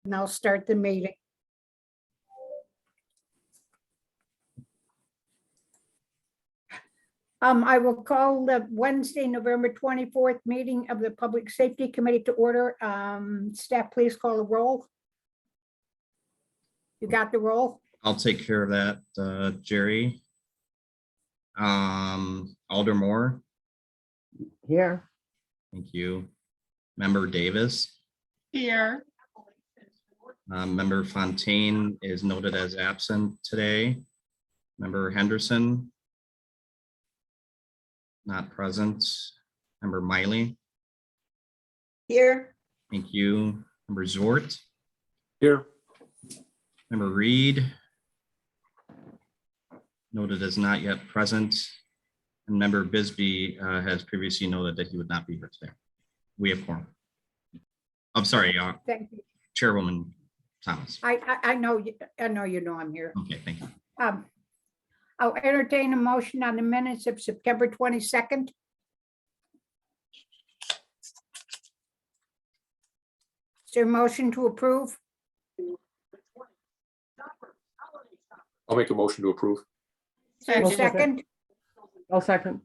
and I'll start the meeting. I will call the Wednesday, November 24th meeting of the Public Safety Committee to order. Staff, please call the roll. You got the roll? I'll take care of that, Jerry. Alder Moore. Here. Thank you. Member Davis. Here. Member Fontaine is noted as absent today. Member Henderson. Not present. Member Miley. Here. Thank you. Member Zwart. Here. Member Reed. Noted as not yet present. And Member Bisbee has previously noted that he would not be here today. We have quorum. I'm sorry, Thank you. Chairwoman Thomas. I know you know I'm here. Okay, thank you. I'll entertain a motion on the minutes of September 22nd. Is there a motion to approve? I'll make a motion to approve. Is there a I'll second. second? I'll second.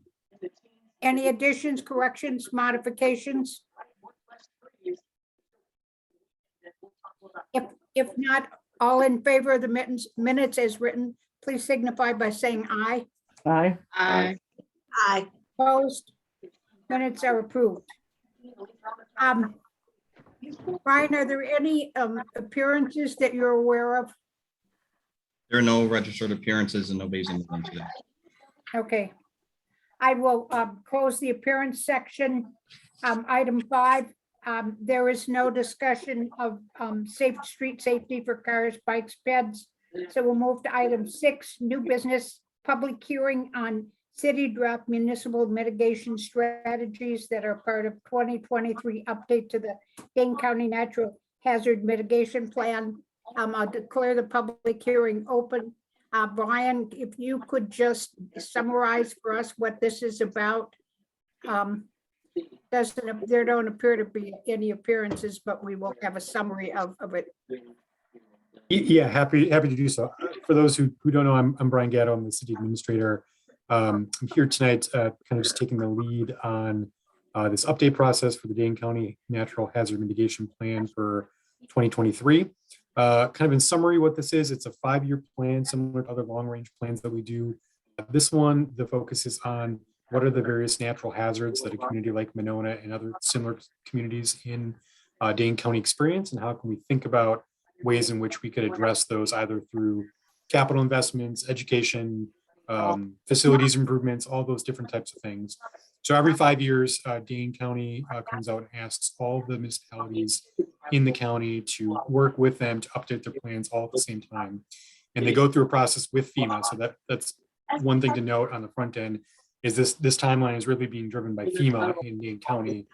Any additions, corrections, modifications? If not, all in favor of the minutes as written, please signify by saying aye. Aye. Aye. Aye. Opposed? Minutes are approved. Brian, are there any appearances that you're aware of? There are no registered appearances and nobody's in the room today. Okay. I will close the appearance section. Item 5, there is no discussion of street safety for cars, bikes, peds. So we'll move to item 6, new business, public hearing on city draft municipal mitigation strategies that are part of 2023 update to the Dane County Natural Hazard Mitigation Plan. I'll declare the public hearing open. Brian, if you could just summarize for us what this is about. There don't appear to be any appearances, but we will have a summary of it. Yeah, happy to do so. For those who don't know, I'm Brian Gatto. I'm the city administrator. I'm here tonight, kind of just taking the lead on this update process for the Dane County Natural Hazard Mitigation Plan for 2023. Kind of in summary, what this is, it's a 5-year plan similar to other long-range plans that we do. This one, the focus is on what are the various natural hazards that a community like Monona and other similar communities in Dane County experience, and how can we think about ways in which we could address those either through capital investments, education, facilities improvements, all those different types of things. So every 5 years, Dane County comes out and asks all of the municipalities in the county to work with them to update their plans all at the same time. And they go through a process with FEMA. So that's one thing to note on the front end is this timeline is really being driven by FEMA in Dane County.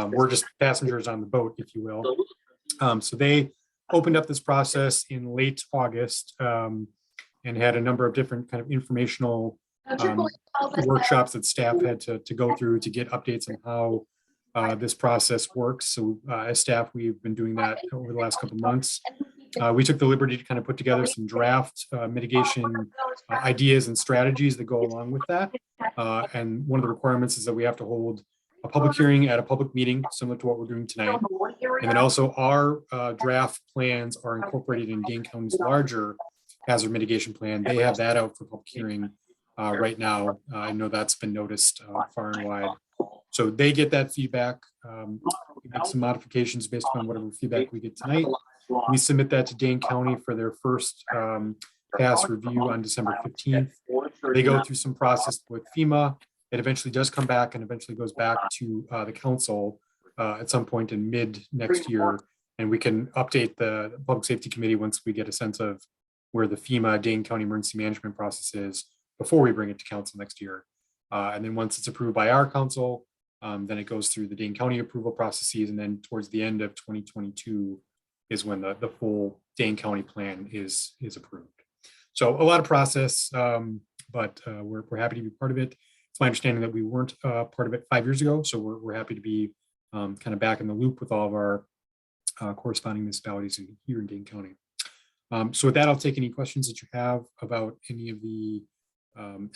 We're just passengers on the boat, if you will. So they opened up this process in late August and had a number of different kind of informational workshops that staff had to go through to get updates on how this process works. So as staff, we've been doing that over the last couple of months. We took the liberty to kind of put together some draft mitigation ideas and strategies that go along with that. And one of the requirements is that we have to hold a public hearing at a public meeting, similar to what we're doing tonight. And then also our draft plans are incorporated in Dane County's larger hazard mitigation plan. They have that out for public hearing right now. I know that's been noticed far and wide. So they get that feedback. We make some modifications based on whatever feedback we get tonight. We submit that to Dane County for their first pass review on December 15th. They go through some process with FEMA. It eventually does come back and eventually goes back to the council at some point in mid next year. And we can update the Public Safety Committee once we get a sense of where the FEMA Dane County Emergency Management process is before we bring it to council next year. And then once it's approved by our council, then it goes through the Dane County approval processes. And then towards the end of 2022 is when the full Dane County plan is approved. So a lot of process, but we're happy to be part of it. It's my understanding that we weren't part of it 5 years ago. So we're happy to be kind of back in the loop with all of our corresponding municipalities here in Dane County. So with that, I'll take any questions that you have about any of the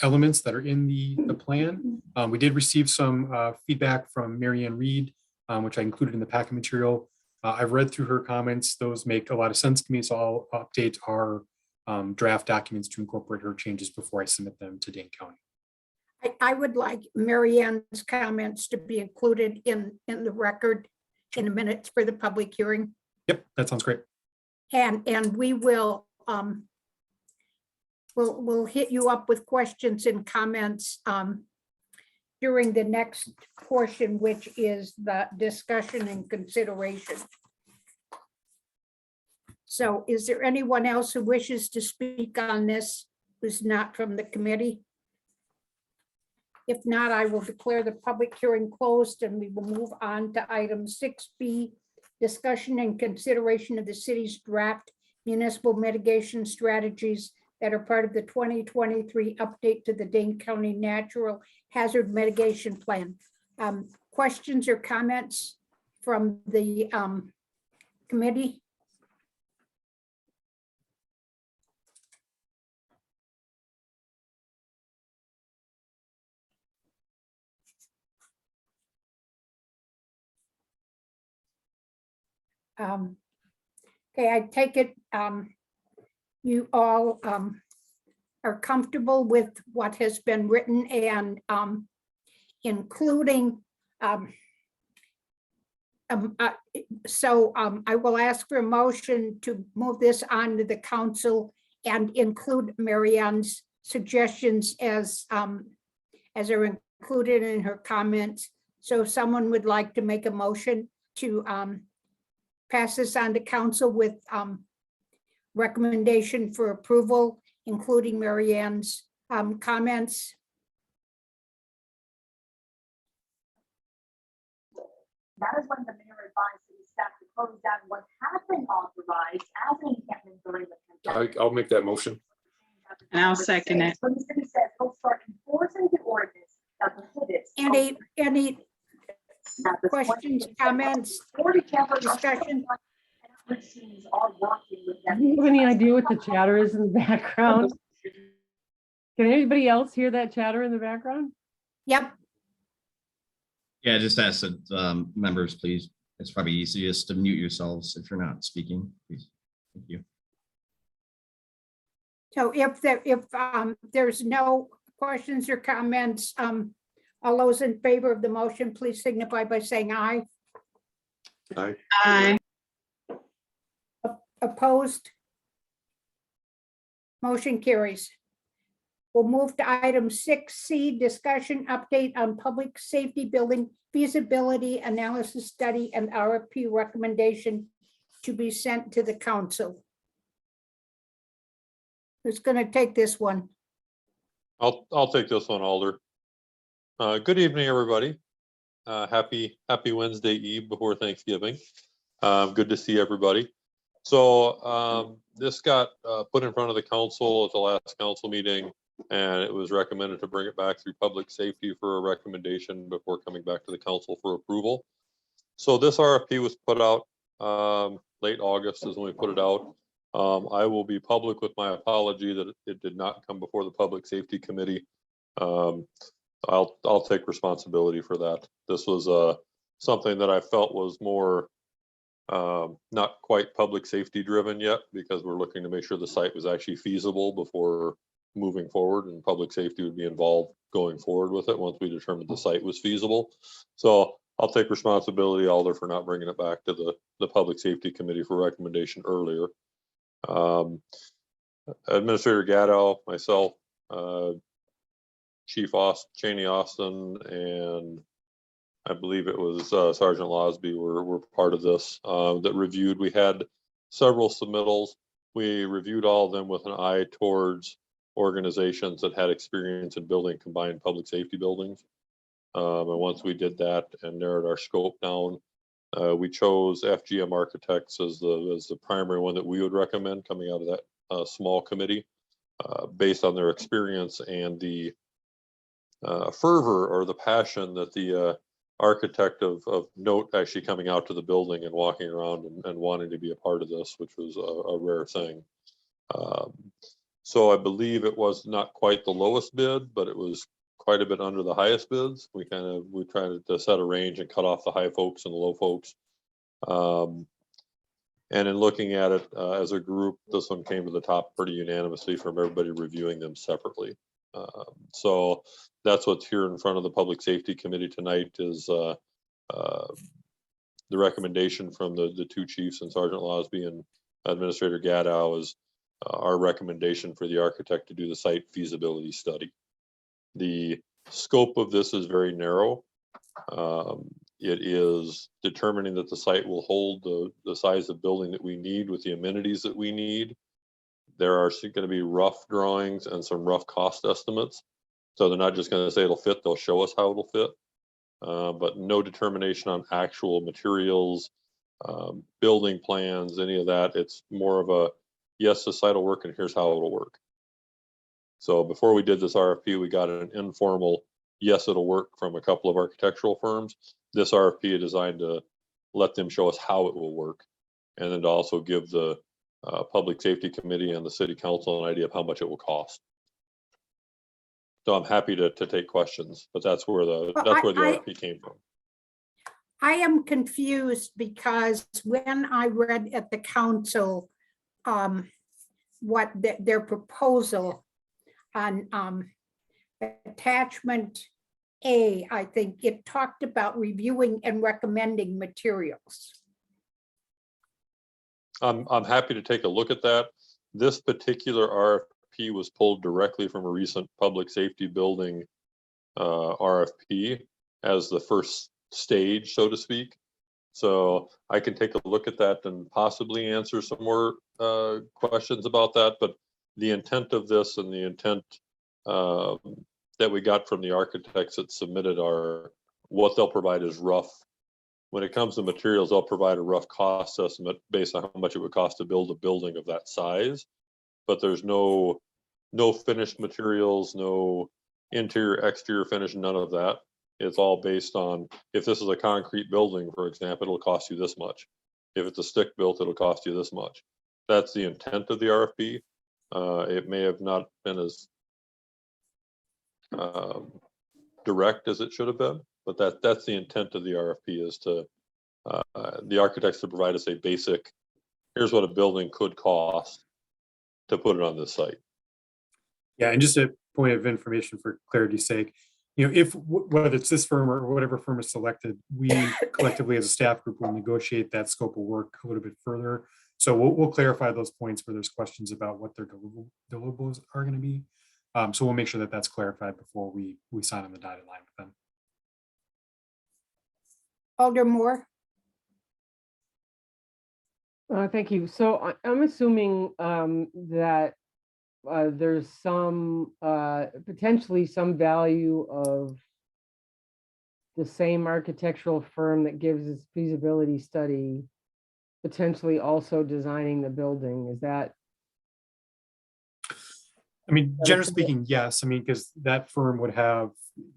elements that are in the plan. We did receive some feedback from Mary Ann Reed, which I included in the packet material. I've read through her comments. Those make a lot of sense to me, so I'll update our draft documents to incorporate her changes before I submit them to Dane County. I would like Mary Ann's comments to be included in the record in a minute for the public hearing. Yep, that sounds great. And we will, we'll hit you up with questions and comments during the next portion, which is the discussion and consideration. So is there anyone else who wishes to speak on this who's not from the committee? If not, I will declare the public hearing closed and we will move on to item 6B, discussion and consideration of the city's draft municipal mitigation strategies that are part of the 2023 update to the Dane County Natural Hazard Mitigation Plan. Questions or comments from the committee? Okay, I take it you all are comfortable with what has been written and including I will ask for a motion to move this on to the council and include Mary Ann's suggestions as are included in her comments. So if someone would like to make a motion to pass this on to council with recommendation for approval, including Mary Ann's comments. That is when the mayor advised city staff to close down what had been authorized as an encampment during the pandemic. I'll make that motion. And I'll second it. So the city says they'll start enforcing the ordinance that prohibits. Any At this point, questions, comments, 40 campers discussion? Machines are working with them. Do you have any idea what the chatter is in the background? Can anybody else hear that chatter in the background? Yep, Yeah, just ask that members, please. It's probably easiest to mute yourselves if you're not speaking, please. Thank you. so if there's no questions or comments, all those in favor of the motion, please signify by saying aye. Aye. Aye. Opposed? Motion carries. We'll move to item 6C, discussion update on public safety building feasibility analysis study and RFP recommendation to be sent to the council. Who's going to take this one? I'll take this one, Alder. Good evening, everybody. Happy Wednesday Eve before Thanksgiving. Good to see everybody. So this got put in front of the council at the last council meeting, and it was recommended to bring it back through public safety for a recommendation before coming back to the council for approval. So this RFP was put out late August is when we put it out. I will be public with my apology that it did not come before the Public Safety Committee. I'll take responsibility for that. This was something that I felt was more not quite public safety driven yet, because we're looking to make sure the site was actually feasible before moving forward, and public safety would be involved going forward with it once we determined the site was feasible. So I'll take responsibility, Alder, for not bringing it back to the Public Safety Committee for recommendation earlier. Administrator Gatto, myself, Chief Cheney Austin, and I believe it was Sergeant Losby were part of this that reviewed. We had several submittals. We reviewed all of them with an eye towards organizations that had experience in building combined public safety buildings. And once we did that and narrowed our scope down, we chose FGM Architects as the primary one that we would recommend coming out of that small committee, based on their experience and the fervor or the passion that the architect of note actually coming out to the building and walking around and wanting to be a part of this, which was a rare thing. So I believe it was not quite the lowest bid, but it was quite a bit under the highest bids. We tried to set a range and cut off the high folks and the low folks. And in looking at it as a group, this one came to the top pretty unanimously from everybody reviewing them separately. So that's what's here in front of the Public Safety Committee tonight is the recommendation from the two chiefs and Sergeant Losby and Administrator Gadow is our recommendation for the architect to do the site feasibility study. The scope of this is very narrow. It is determining that the site will hold the size of building that we need with the amenities that we need. There are going to be rough drawings and some rough cost estimates. So they're not just going to say it'll fit, they'll show us how it'll fit. But no determination on actual materials, building plans, any of that. It's more of a, yes, the site will work and here's how it'll work. So before we did this RFP, we got an informal, yes, it'll work from a couple of architectural firms. This RFP is designed to let them show us how it will work. And then to also give the Public Safety Committee and the City Council an idea of how much it will cost. So I'm happy to take questions, but that's where the RFP came from. I am confused because when I read at the council what their proposal on attachment A, I think it talked about reviewing and recommending materials. I'm happy to take a look at that. This particular RFP was pulled directly from a recent public safety building RFP as the first stage, so to speak. So I can take a look at that and possibly answer some more questions about that. But the intent of this and the intent that we got from the architects that submitted are what they'll provide is rough. When it comes to materials, they'll provide a rough cost estimate based on how much it would cost to build a building of that size. But there's no finished materials, no interior, exterior finish, none of that. It's all based on, if this is a concrete building, for example, it'll cost you this much. If it's a stick built, it'll cost you this much. That's the intent of the RFP. It may have not been as direct as it should have been, but that's the intent of the RFP is to the architects to provide us a basic, here's what a building could cost to put it on this site. Yeah, and just a point of information for clarity's sake, you know, if whether it's this firm or whatever firm is selected, we collectively as a staff group will negotiate that scope of work a little bit further. So we'll clarify those points where there's questions about what their deliverables are going to be. So we'll make sure that that's clarified before we sign on the dotted line with them. Alder Moore? Thank you. So I'm assuming that there's some potentially some value of the same architectural firm that gives its feasibility study potentially also designing the building. Is that? I mean, generally speaking, yes. I mean, because that firm would have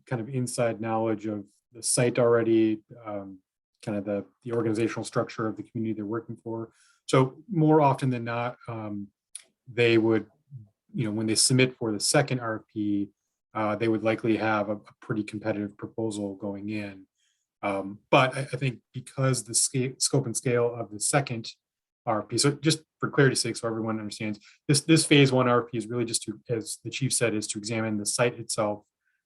kind of inside knowledge of the site already, kind of the organizational structure of the community they're working for. So more often than not, they would, you know, when they submit for the second RFP, they would likely have a pretty competitive proposal going in. But I think because the scope and scale of the second RFP, so just for clarity's sake, so everyone understands, this phase one RFP is really just to, as the chief said, is to examine the site itself,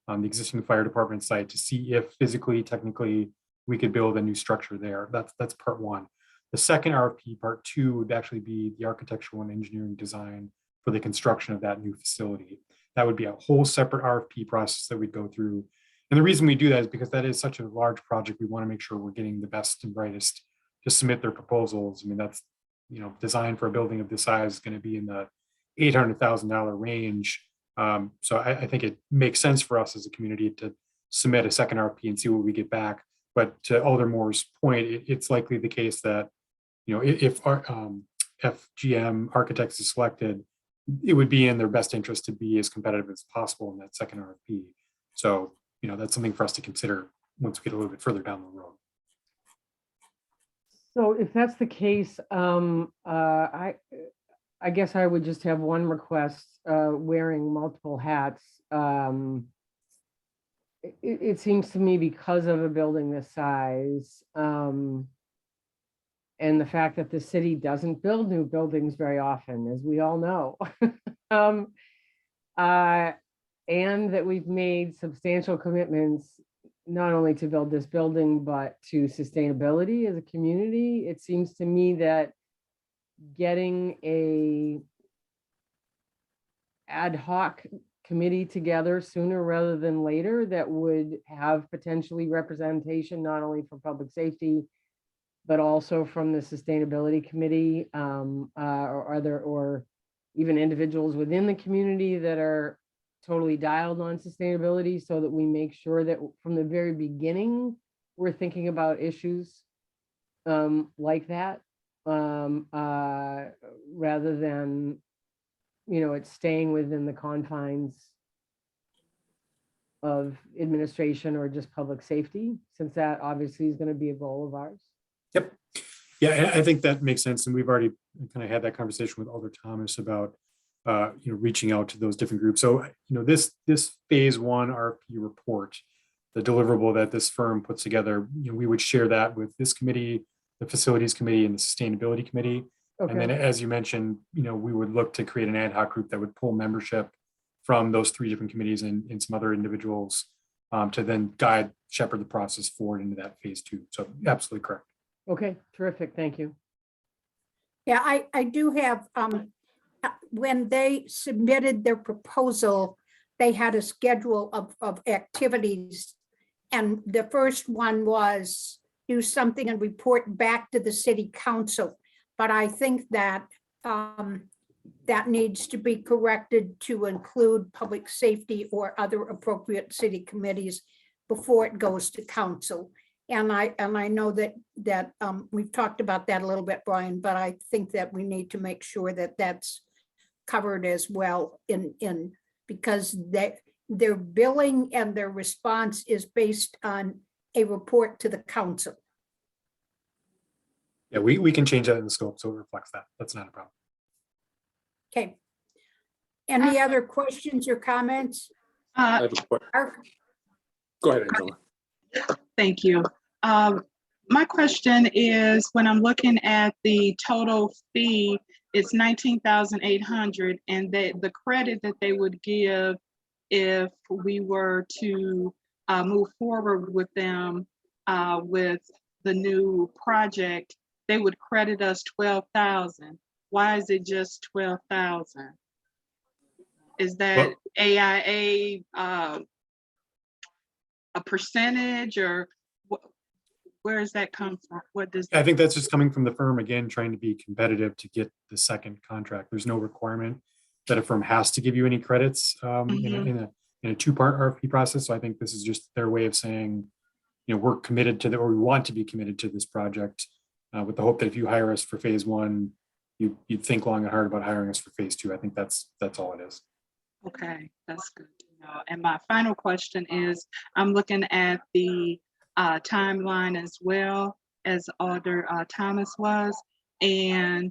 the existing fire department site, to see if physically, technically, we could build a new structure there. That's part one. The second RFP, part two, would actually be the architectural and engineering design for the construction of that new facility. That would be a whole separate RFP process that we'd go through. And the reason we do that is because that is such a large project. We want to make sure we're getting the best and brightest to submit their proposals. I mean, that's, you know, design for a building of this size is going to be in the $800,000 range. So I think it makes sense for us as a community to submit a second RFP and see what we get back. But to Alder Moore's point, it's likely the case that, you know, if FGM Architects is selected, it would be in their best interest to be as competitive as possible in that second RFP. So, you know, that's something for us to consider once we get a little bit further down the road. So if that's the case, I guess I would just have one request, wearing multiple hats. It seems to me because of a building this size, and the fact that the city doesn't build new buildings very often, as we all know. And that we've made substantial commitments, not only to build this building, but to sustainability as a community. It seems to me that getting a ad hoc committee together sooner rather than later that would have potentially representation, not only for public safety, but also from the sustainability committee, or even individuals within the community that are totally dialed on sustainability, so that we make sure that from the very beginning, we're thinking about issues like that, rather than, it's staying within the confines of administration or just public safety, since that obviously is going to be a goal of ours. Yep. Yeah, I think that makes sense. And we've already kind of had that conversation with Alder Thomas about, reaching out to those different groups. So, this phase one RFP report, the deliverable that this firm puts together, we would share that with this committee, the facilities committee, and the sustainability committee. And then, Okay, as you mentioned, we would look to create an ad hoc group that would pull membership from those three different committees and some other individuals, to then shepherd the process forward into that phase two. So absolutely correct. okay, terrific, thank you. Yeah, I do have, when they submitted their proposal, they had a schedule of activities. And the first one was do something and report back to the city council. But I think that that needs to be corrected to include public safety or other appropriate city committees before it goes to council. And I know that we've talked about that a little bit, Brian, but I think that we need to make sure that that's covered as well because their billing and their response is based on a report to the council. Yeah, we can change that in the scope so it reflects that. That's not a problem. Okay. Any other questions or comments? I have a question. Mark? Go ahead, Angela. Thank you. My question is, when I'm looking at the total fee, it's $19,800, and the credit that they would give if we were to move forward with them with the new project, they would credit us $12,000. Why is it just $12,000? Is that AIA a percentage, or where does that come from? What does I think that's just coming from the firm, again, trying to be competitive to get the second contract. There's no requirement that a firm has to give you any credits in a two-part RFP process. So I think this is just their way of saying, we're committed to or we want to be committed to this project, with the hope that if you hire us for phase one, you'd think long and hard about hiring us for phase two. I think that's all it is. Okay, that's good to know. And my final question is, I'm looking at the timeline as well as Alder Thomas was, and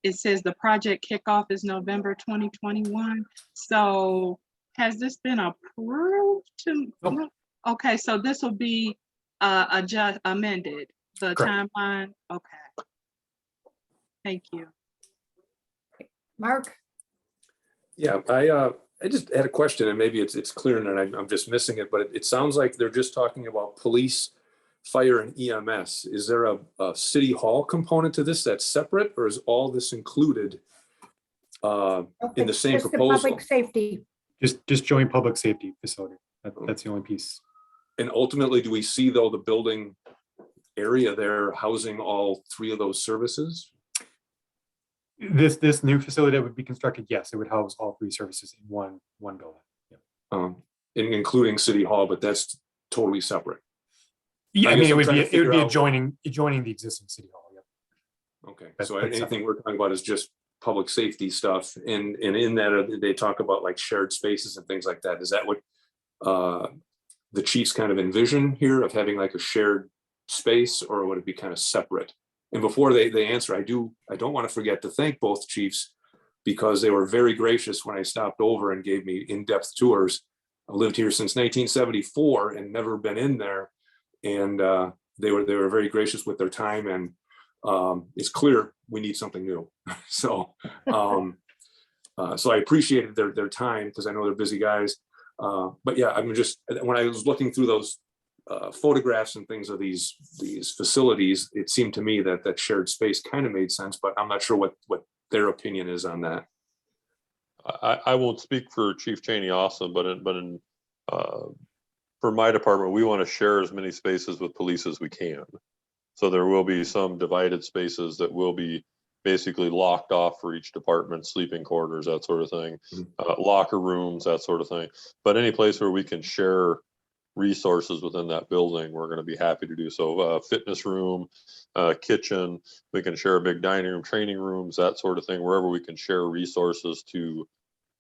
it says the project kickoff is November 2021. So has this been approved? Nope. Okay, so this will be amended, the Correct. timeline. Okay. Thank you. Mark? Yeah, I just had a question, and maybe it's clear and I'm just missing it, but it sounds like they're just talking about police, fire, and EMS. Is there a city hall component to this that's separate, or is all this included in the same Just the proposal? public safety. Just join public safety facility. That's the only piece. And ultimately, do we see, though, the building area there housing all three of those services? This new facility that would be constructed, yes, it would house all three services in one building. Yeah. Including City Hall, but that's totally separate. Yeah, I I guess mean, it I'm would trying be to figure out- adjoining the existing city hall. Yeah. Okay, That's so separate. anything we're talking about is just public safety stuff, and in that they talk about like shared spaces and things like that. Is that what the chiefs kind of envision here of having like a shared space, or would it be kind of separate? And before they answer, I don't want to forget to thank both chiefs, because they were very gracious when I stopped over and gave me in-depth tours. I lived here since 1974 and never been in there. And they were very gracious with their time, and it's clear we need something new. So I appreciated their time, because I know they're busy guys. But yeah, I'm just, when I was looking through those photographs and things of these facilities, it seemed to me that that shared space kind of made sense, but I'm not sure what their opinion is on that. I won't speak for Chief Cheney Awesome, but for my department, we want to share as many spaces with police as we can. So there will be some divided spaces that will be basically locked off for each department, sleeping quarters, that sort of thing, locker rooms, that sort of thing. But any place where we can share resources within that building, we're going to be happy to do so. Fitness room, kitchen, we can share a big dining room, training rooms, that sort of thing, wherever we can share resources to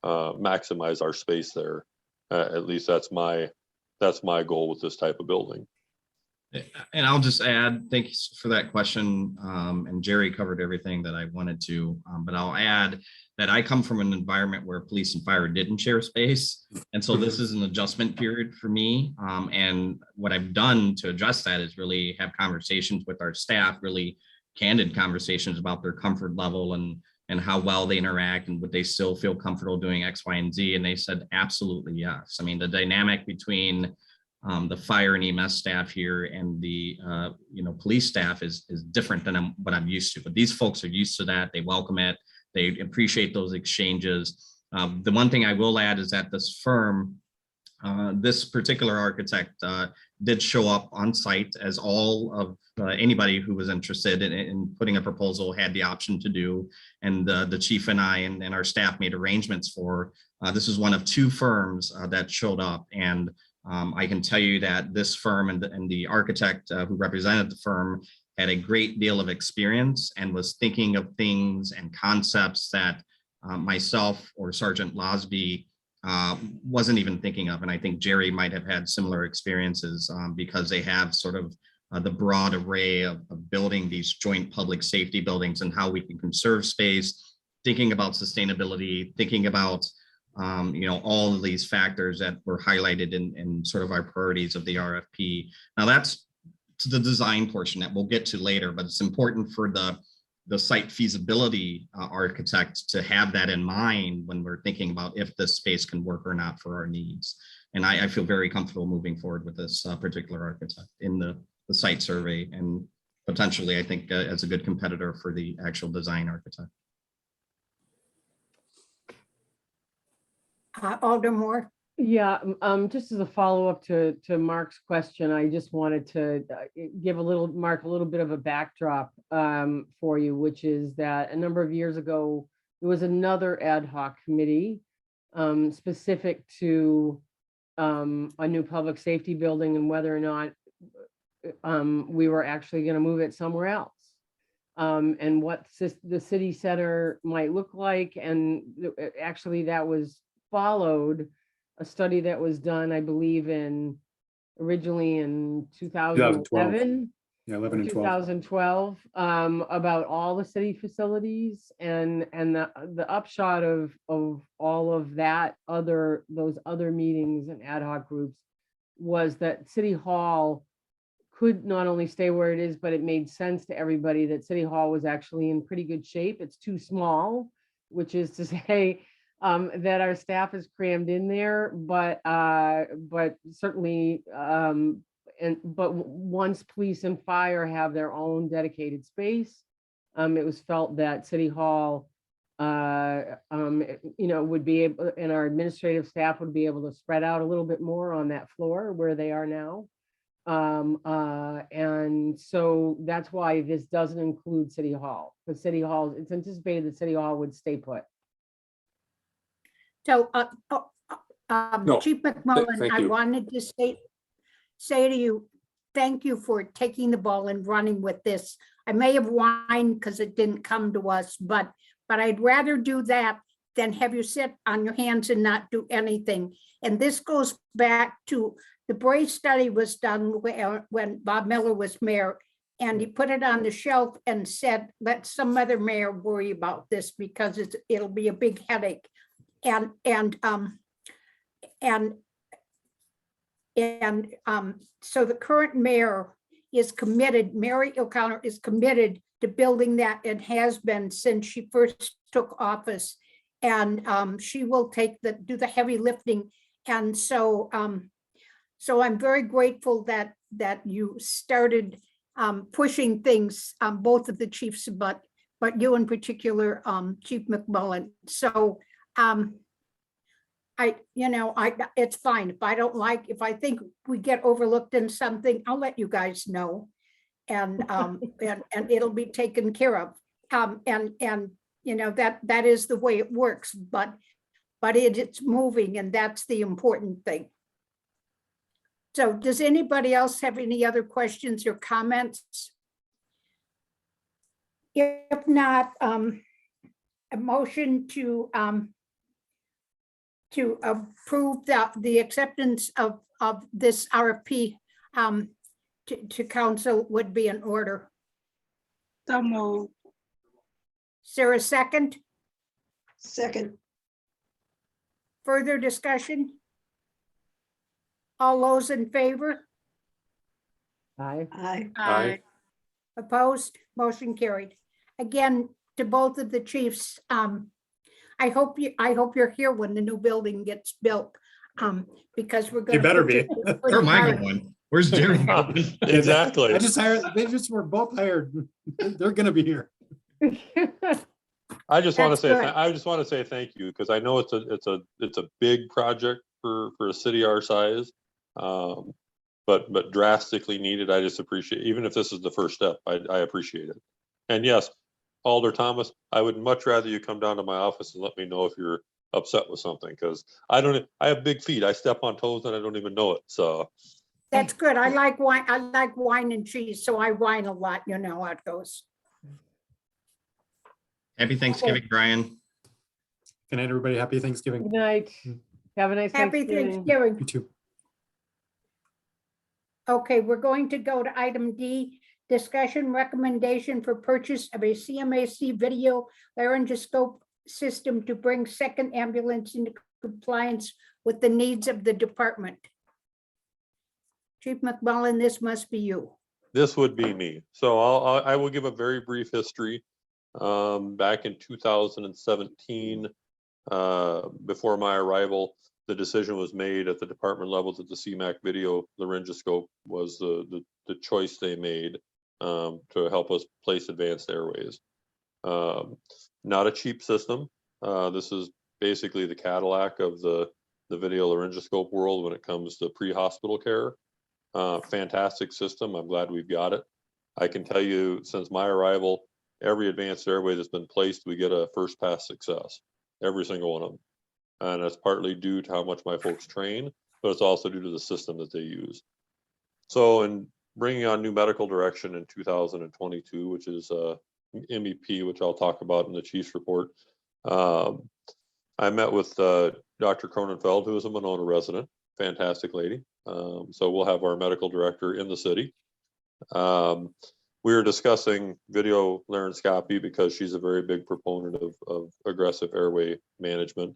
maximize our space there. At least that's my goal with this type of building. And I'll just add, thanks for that question. And Jerry covered everything that I wanted to, but I'll add that I come from an environment where police and fire didn't share space. And so this is an adjustment period for me. And what I've done to address that is really have conversations with our staff, really candid conversations about their comfort level and how well they interact, and would they still feel comfortable doing X, Y, and Z. And they said, absolutely, yes. I mean, the dynamic between the fire and EMS staff here and the police staff is different than what I'm used to. But these folks are used to that. They welcome it. They appreciate those exchanges. The one thing I will add is that this firm, this particular architect did show up on site, as all of anybody who was interested in putting a proposal had the option to do. And the chief and I and our staff made arrangements for. This is one of two firms that showed up. And I can tell you that this firm and the architect who represented the firm had a great deal of experience and was thinking of things and concepts that myself or Sergeant Losby wasn't even thinking of. And I think Jerry might have had similar experiences because they have sort of the broad array of building these joint public safety buildings and how we can conserve space, thinking about sustainability, thinking about all of these factors that were highlighted in sort of our priorities of the RFP. Now that's to the design portion that we'll get to later, but it's important for the site feasibility architect to have that in mind when we're thinking about if this space can work or not for our needs. And I feel very comfortable moving forward with this particular architect in the site survey, and potentially I think as a good competitor for the actual design architect. Alder Moore. Yeah, just as a follow-up to Mark's question, I just wanted to give Mark a little bit of a backdrop for you, which is that a number of years ago, there was another ad hoc committee specific to a new public safety building and whether or not we were actually going to move it somewhere else. And what the city center might look like. And actually that was followed a study that was done, I believe, originally in 2011. Yeah, 11 and 12. 2012, about all the city facilities, and the upshot of all of that those other meetings and ad hoc groups was that City Hall could not only stay where it is, but it made sense to everybody that City Hall was actually in pretty good shape. It's too small, which is to say that our staff is crammed in there, but certainly, but once police and fire have their own dedicated space, it was felt that City Hall, would be able, and our administrative staff would be able to spread out a little bit more on that floor where they are now. And so that's why this doesn't include City Hall, because City Hall, it's anticipated that City Hall would stay put. So, No, Chief McMullen, thank I you. wanted to say to you, thank you for taking the ball and running with this. I may have whined because it didn't come to us, but I'd rather do that than have you sit on your hands and not do anything. And this goes back to the Bray study was done when Bob Miller was mayor, and he put it on the shelf and said, let some other mayor worry about this because it'll be a big headache. So the current mayor is committed, Mary O'Connor is committed to building that and has been since she first took office. And she will do the heavy lifting. And so I'm very grateful that you started pushing things, both of the chiefs, but you in particular, Chief McMullen. So it's fine. If I think we get overlooked in something, I'll let you guys know. And it'll be taken care of. That is the way it works, but it's moving, and that's the important thing. So does anybody else have any other questions or comments? If not, a motion to approve the acceptance of this RFP to council would be in order. So moved. Is there a second? Second. Further discussion? All those in favor? Aye. Aye. Aye. Opposed? Motion carried. Again, to both of the chiefs, I hope you're here when the new building gets built, because we're going to. You better be. Where am I going? Where's Jerry going? Exactly. I just hired, were both hired. They're gonna be here. I just want to That's say, good. I just want to say thank you, because I know it's a big project for a city our size. But drastically needed. I just appreciate, even if this is the first step, I appreciate it. And yes, Alder Thomas, I would much rather you come down to my office and let me know if you're upset with something, because I have big feet. I step on toes and I don't even know it. So That's good. I like wine. I like wine and cheese, so I wine a lot. You know how it goes. Happy Thanksgiving, Brian. Good night, everybody. Happy Thanksgiving. Good night. Have a nice Happy Thanksgiving. Thanksgiving. You too. Okay, we're going to go to item D, discussion recommendation for purchase of a CMAC video laryngoscope system to bring second ambulance into compliance with the needs of the department. Chief McMullen, this must be you. this would be me. So I will give a very brief history. Back in 2017, before my arrival, the decision was made at the department level that the CMAC video laryngoscope was the choice they made to help us place advanced airways. Not a cheap system. This is basically the Cadillac of the video laryngoscope world when it comes to pre-hospital care. Fantastic system. I'm glad we've got it. I can tell you, since my arrival, every advanced airway that's been placed, we get a first pass success, every single one of them. And that's partly due to how much my folks train, but it's also due to the system that they use. So in bringing on new medical direction in 2022, which is MEP, which I'll talk about in the chief's report, I met with Dr. Cronenfeld, who is a Monona resident, fantastic lady. So we'll have our medical director in the city. We were discussing video laryngoscopy because she's a very big proponent of aggressive airway management.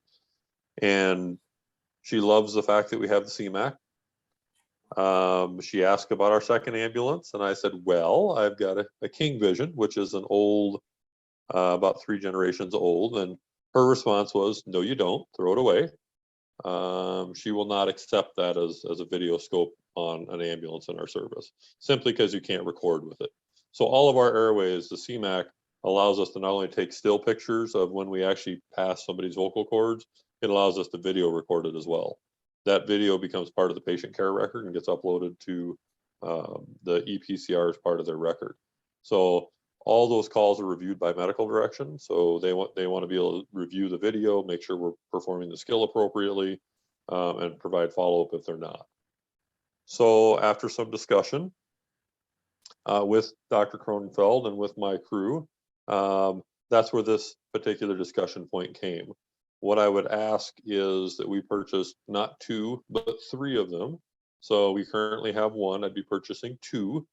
And she loves the fact that we have the CMAC. She asked about our second ambulance, and I said, well, I've got a King Vision, which is an old, about 3 generations old. And her response was, no, you don't, throw it away. She will not accept that as a video scope on an ambulance in our service, simply because you can't record with it. So all of our airways, the CMAC allows us to not only take still pictures of when we actually pass somebody's vocal cords, it allows us to video record it as well. That video becomes part of the patient care record and gets uploaded to the EPCR as part of their record. So all those calls are reviewed by medical direction. So they want to be able to review the video, make sure we're performing the skill appropriately, and provide follow-up if they're not. So after some discussion with Dr. Cronenfeld and with my crew, that's where this particular discussion point came. what I would ask is that we purchase not 2, but 3 of them. So we currently have 1, I'd be purchasing 2.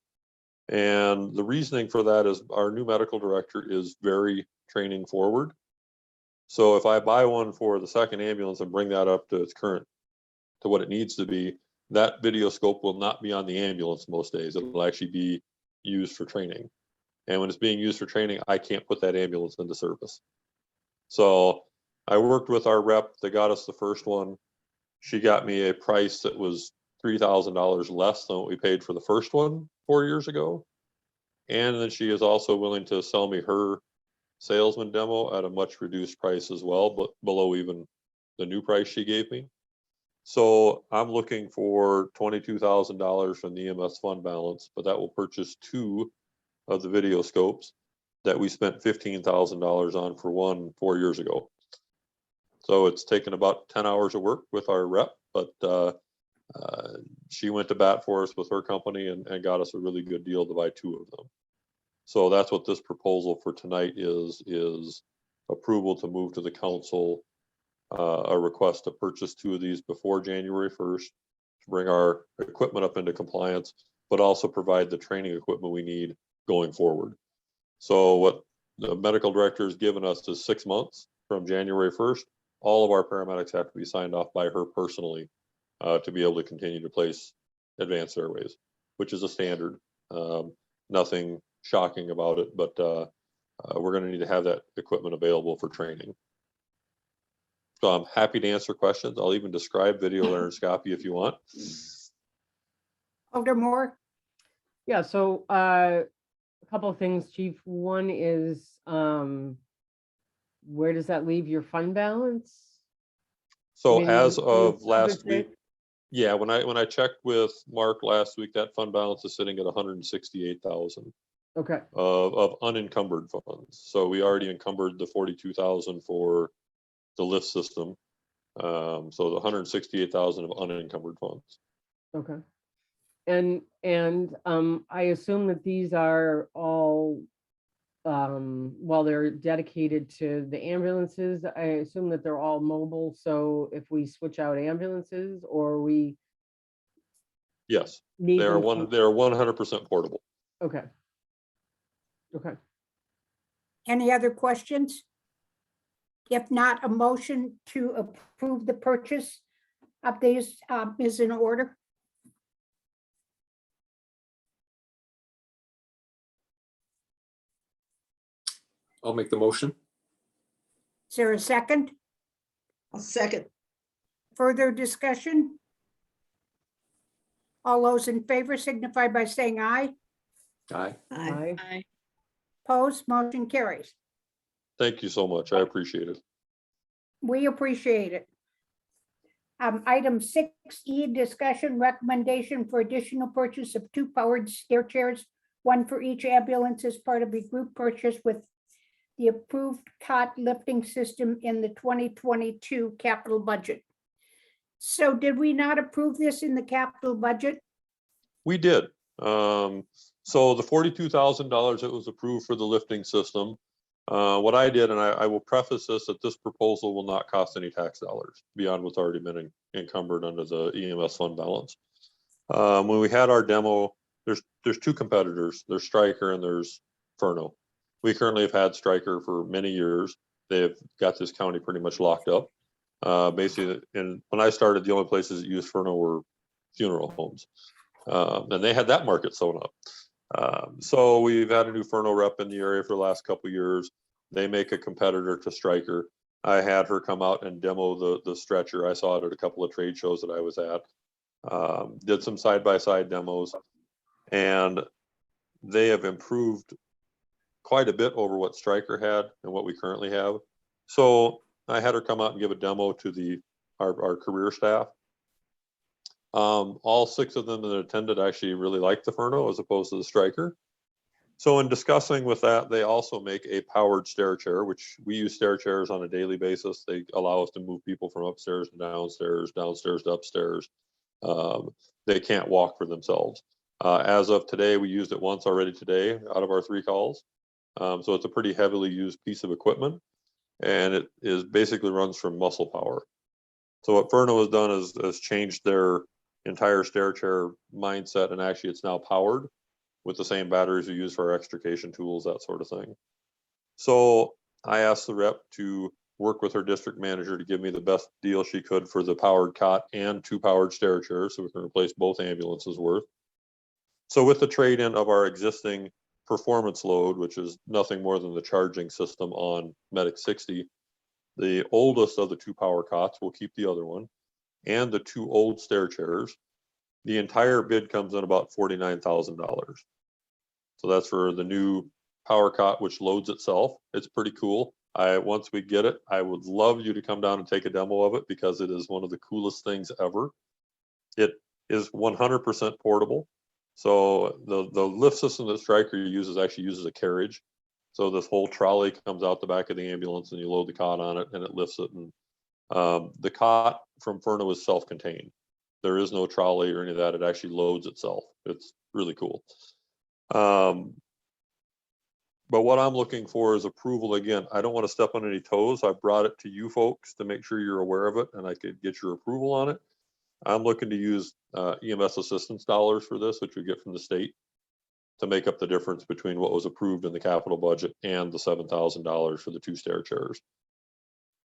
And the reasoning for that is our new medical director is very training forward. So if I buy one for the second ambulance and bring that up to its current, to what it needs to be, that video scope will not be on the ambulance most days. It will actually be used for training. And when it's being used for training, I can't put that ambulance into service. So I worked with our rep that got us the first one. She got me a price that was $3,000 less than what we paid for the first one 4 years ago. And then she is also willing to sell me her salesman demo at a much reduced price as well, but below even the new price she gave me. So I'm looking for $22,000 from the EMS fund balance, but that will purchase 2 of the video scopes that we spent $15,000 on for one 4 years ago. So it's taken about 10 hours of work with our rep, but she went to bat for us with her company and got us a really good deal to buy 2 of them. So that's what this proposal for tonight is approval to move to the council a request to purchase 2 of these before January 1st to bring our equipment up into compliance, but also provide the training equipment we need going forward. So what the medical director has given us is 6 months from January 1st. All of our paramedics have to be signed off by her personally to be able to continue to place advanced airways, which is a standard. Nothing shocking about it, but we're going to need to have that equipment available for training. So I'm happy to answer questions. I'll even describe video laryngoscopy if you want. Alder Moore, Yeah, so a couple of things, Chief. One is where does that leave your fund balance? So mean, as in of good last shape? week, yeah, when I checked with Mark last week, that fund balance is sitting at 168,000 Okay, of unencumbered funds. So we already encumbered the 42,000 for the lift system. So the 168,000 of unencumbered funds. okay. And I assume that these are all while they're dedicated to the ambulances, I assume that they're all mobile. So if we switch out ambulances or we Yes, need they are them. they are 100% portable. Okay. Okay. any other questions? If not, a motion to approve the purchase of these is in order. I'll make the motion. Is there a second? I'll second. Further discussion? All those in favor signify by saying aye. Aye. Aye. Aye. Opposed, motion carries. Thank you so much. I appreciate it. We appreciate it. Item 6E, discussion recommendation for additional purchase of 2 powered stair chairs, 1 for each ambulance as part of a group purchase with the approved cot lifting system in the 2022 capital budget. So did we not approve this in the capital budget? We did. So the $42,000 that was approved for the lifting system, what I did, and I will preface this, that this proposal will not cost any tax dollars beyond what's already been encumbered under the EMS fund balance. When we had our demo, there's 2 competitors. There's Stryker and there's Furno. We currently have had Stryker for many years. They've got this county pretty much locked up. Basically, and when I started, the only places that used Furno were funeral homes. And they had that market sewn up. So we've had a new Furno rep in the area for the last couple of years. They make a competitor to Stryker. I had her come out and demo the stretcher. I saw it at a couple of trade shows that I was at. Did some side-by-side demos, and they have improved quite a bit over what Stryker had and what we currently have. So I had her come out and give a demo to our career staff. All 6 of them that attended actually really liked the Furno as opposed to the Stryker. So in discussing with that, they also make a powered stair chair, which we use stair chairs on a daily basis. They allow us to move people from upstairs to downstairs, downstairs to upstairs. They can't walk for themselves. As of today, we used it once already today out of our 3 calls. So it's a pretty heavily used piece of equipment. and it is basically runs from muscle power. So what Furno has done is changed their entire stair chair mindset, and actually it's now powered with the same batteries we use for our extrication tools, that sort of thing. So I asked the rep to work with her district manager to give me the best deal she could for the powered cot and 2 powered stair chairs, so we can replace both ambulances worth. So with the trade-in of our existing performance load, which is nothing more than the charging system on Medic 60, the oldest of the 2 power cots, will keep the other one, and the 2 old stair chairs. The entire bid comes in about $49,000. So that's for the new power cot, which loads itself. It's pretty cool. Once we get it, I would love you to come down and take a demo of it, because it is one of the coolest things ever. It is 100% portable. So the lift system that Stryker uses actually uses a carriage. So this whole trolley comes out the back of the ambulance, and you load the cot on it, and it lifts it. And the cot from Furno is self-contained. There is no trolley or any of that. It actually loads itself. It's really cool. But what I'm looking for is approval. Again, I don't want to step on any toes. I brought it to you folks to make sure you're aware of it and I could get your approval on it. I'm looking to use EMS assistance dollars for this, which we get from the state, to make up the difference between what was approved in the capital budget and the $7,000 for the 2 stair chairs.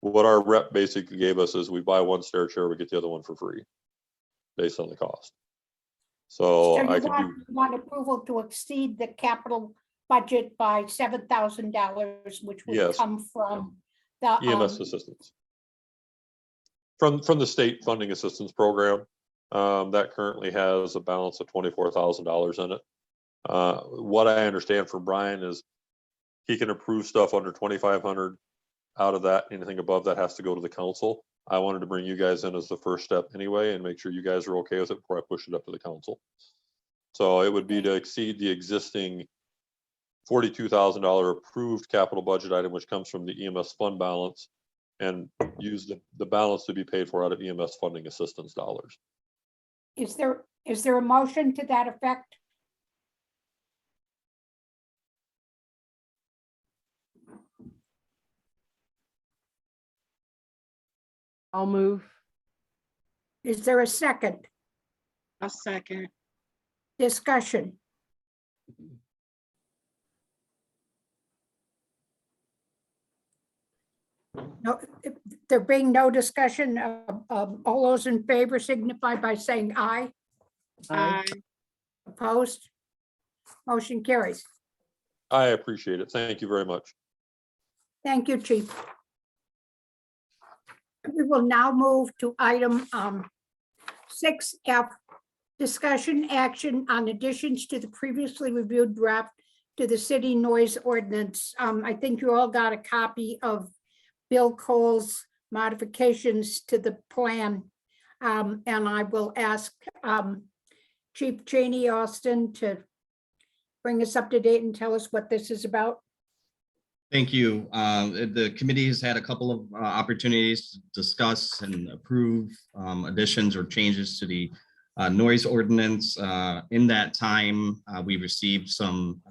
What our rep basically gave us is we buy 1 stair chair, we get the other one for free based on the cost. So So you I can do want approval to exceed the capital budget by $7,000, which would Yes. come from the EMS assistance from the state funding assistance program that currently has a balance of $24,000 in it. What I understand from Brian is he can approve stuff under 2,500. Out of that, anything above that has to go to the council. I wanted to bring you guys in as the first step anyway, and make sure you guys are okay with it before I push it up to the council. So it would be to exceed the existing $42,000 approved capital budget item, which comes from the EMS fund balance, and use the balance to be paid for out of EMS funding assistance dollars. Is there a motion to that effect? I'll move. Is there a second? A second. Discussion? No, if there being no discussion, all those in favor signify by saying aye. Aye. Opposed? Motion carries. I appreciate it. Thank you very much. Thank you, Chief. We will now move to item 6F, discussion action on additions to the previously reviewed draft to the city noise ordinance. I think you all got a copy of Bill Cole's modifications to the plan. And I will ask Chief Cheney Austin to bring us up to date and tell us what this is about. Thank you. The committee has had a couple of opportunities to discuss and approve additions or changes to the noise ordinance. In that time, we received some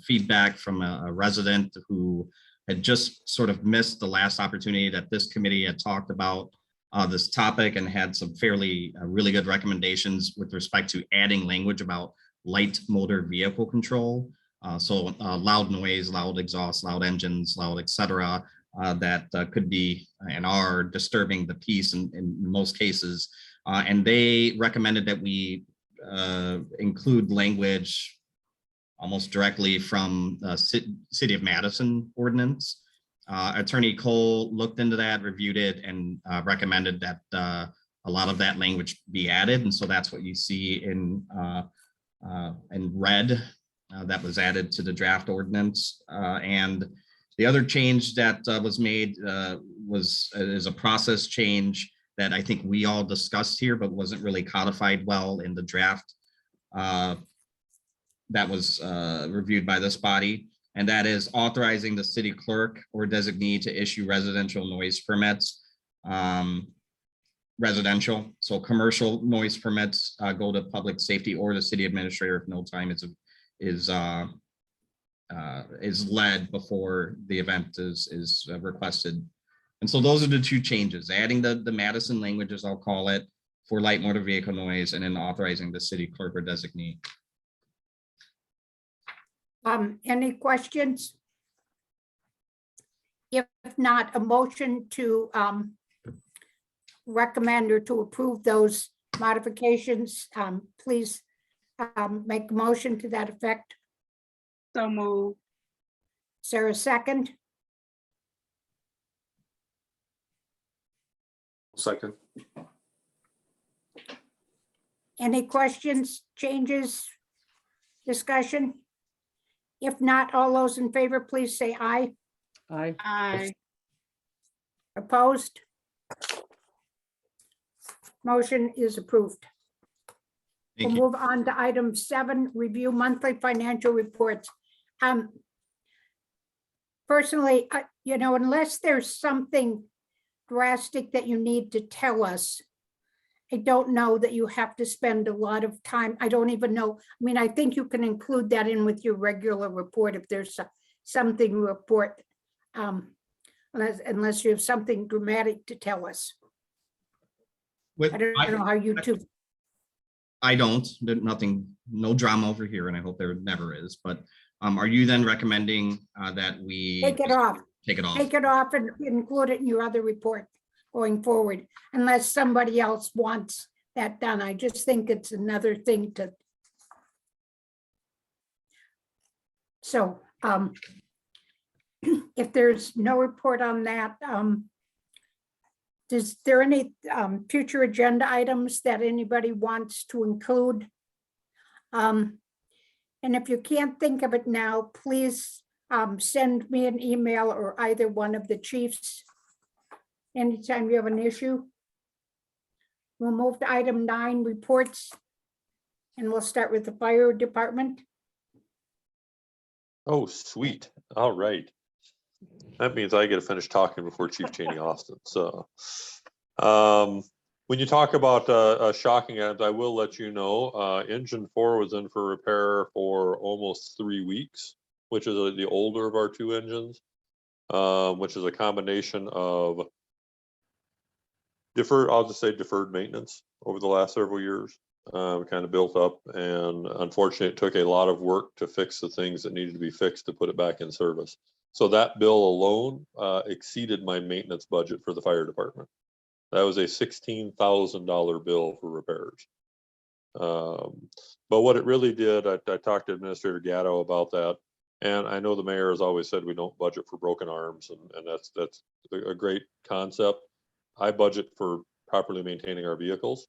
feedback from a resident who had just sort of missed the last opportunity that this committee had talked about this topic, and had some fairly really good recommendations with respect to adding language about light motor vehicle control. So loud noise, loud exhaust, loud engines, loud, et cetera, that could be and are disturbing the peace in most cases. And they recommended that we include language almost directly from the City of Madison ordinance. Attorney Cole looked into that, reviewed it, and recommended that a lot of that language be added. And so that's what you see in red. That was added to the draft ordinance. And the other change that was made is a process change that I think we all discussed here, but wasn't really codified well in the draft that was reviewed by this body. And that is authorizing the city clerk or designee to issue residential noise permits. Residential, so commercial noise permits go to public safety or the city administrator if no time is led before the event is requested And so those are the two changes, adding the Madison language, as I'll call it, for light motor vehicle noise, and then authorizing the city clerk or designee. Any questions? If not, a motion to recommend or to approve those modifications, please make a motion to that effect. So move. Sarah, second. Second. Any questions, changes, discussion? If not, all those in favor, please say aye. Aye. Aye. Opposed? Motion is approved. We'll Thank you. move on to item 7, review monthly financial reports. Personally, unless there's something drastic that you need to tell us, I don't know that you have to spend a lot of time. I don't even know. I mean, I think you can include that in with your regular report if there's something to report, unless you have something dramatic to tell us. I don't know how you two. I don't, there's nothing, no drama over here, and I hope there never is, but are you then recommending that we Take it off. take it off? Take it off and include it in your other report going forward, unless somebody else wants that done. I just think it's another thing to. So if there's no report on that, is there any future agenda items that anybody wants to include? And if you can't think of it now, please send me an email or either one of the chiefs anytime you have an issue. We'll move to item 9, reports, and we'll start with the fire department. Oh, sweet. All right. That means I get to finish talking before Chief Cheney Austin. So when you talk about shocking items, I will let you know, engine 4 was in for repair for almost 3 weeks, which is the older of our 2 engines, which is a combination of deferred maintenance over the last several years. Kind of built up, and unfortunately it took a lot of work to fix the things that needed to be fixed to put it back in service. So that bill alone exceeded my maintenance budget for the fire department. That was a $16,000 bill for repairs. But what it really did, I talked to Administrator Gatto about that, and I know the mayor has always said we don't budget for broken arms, and that's a great concept. I budget for properly maintaining our vehicles.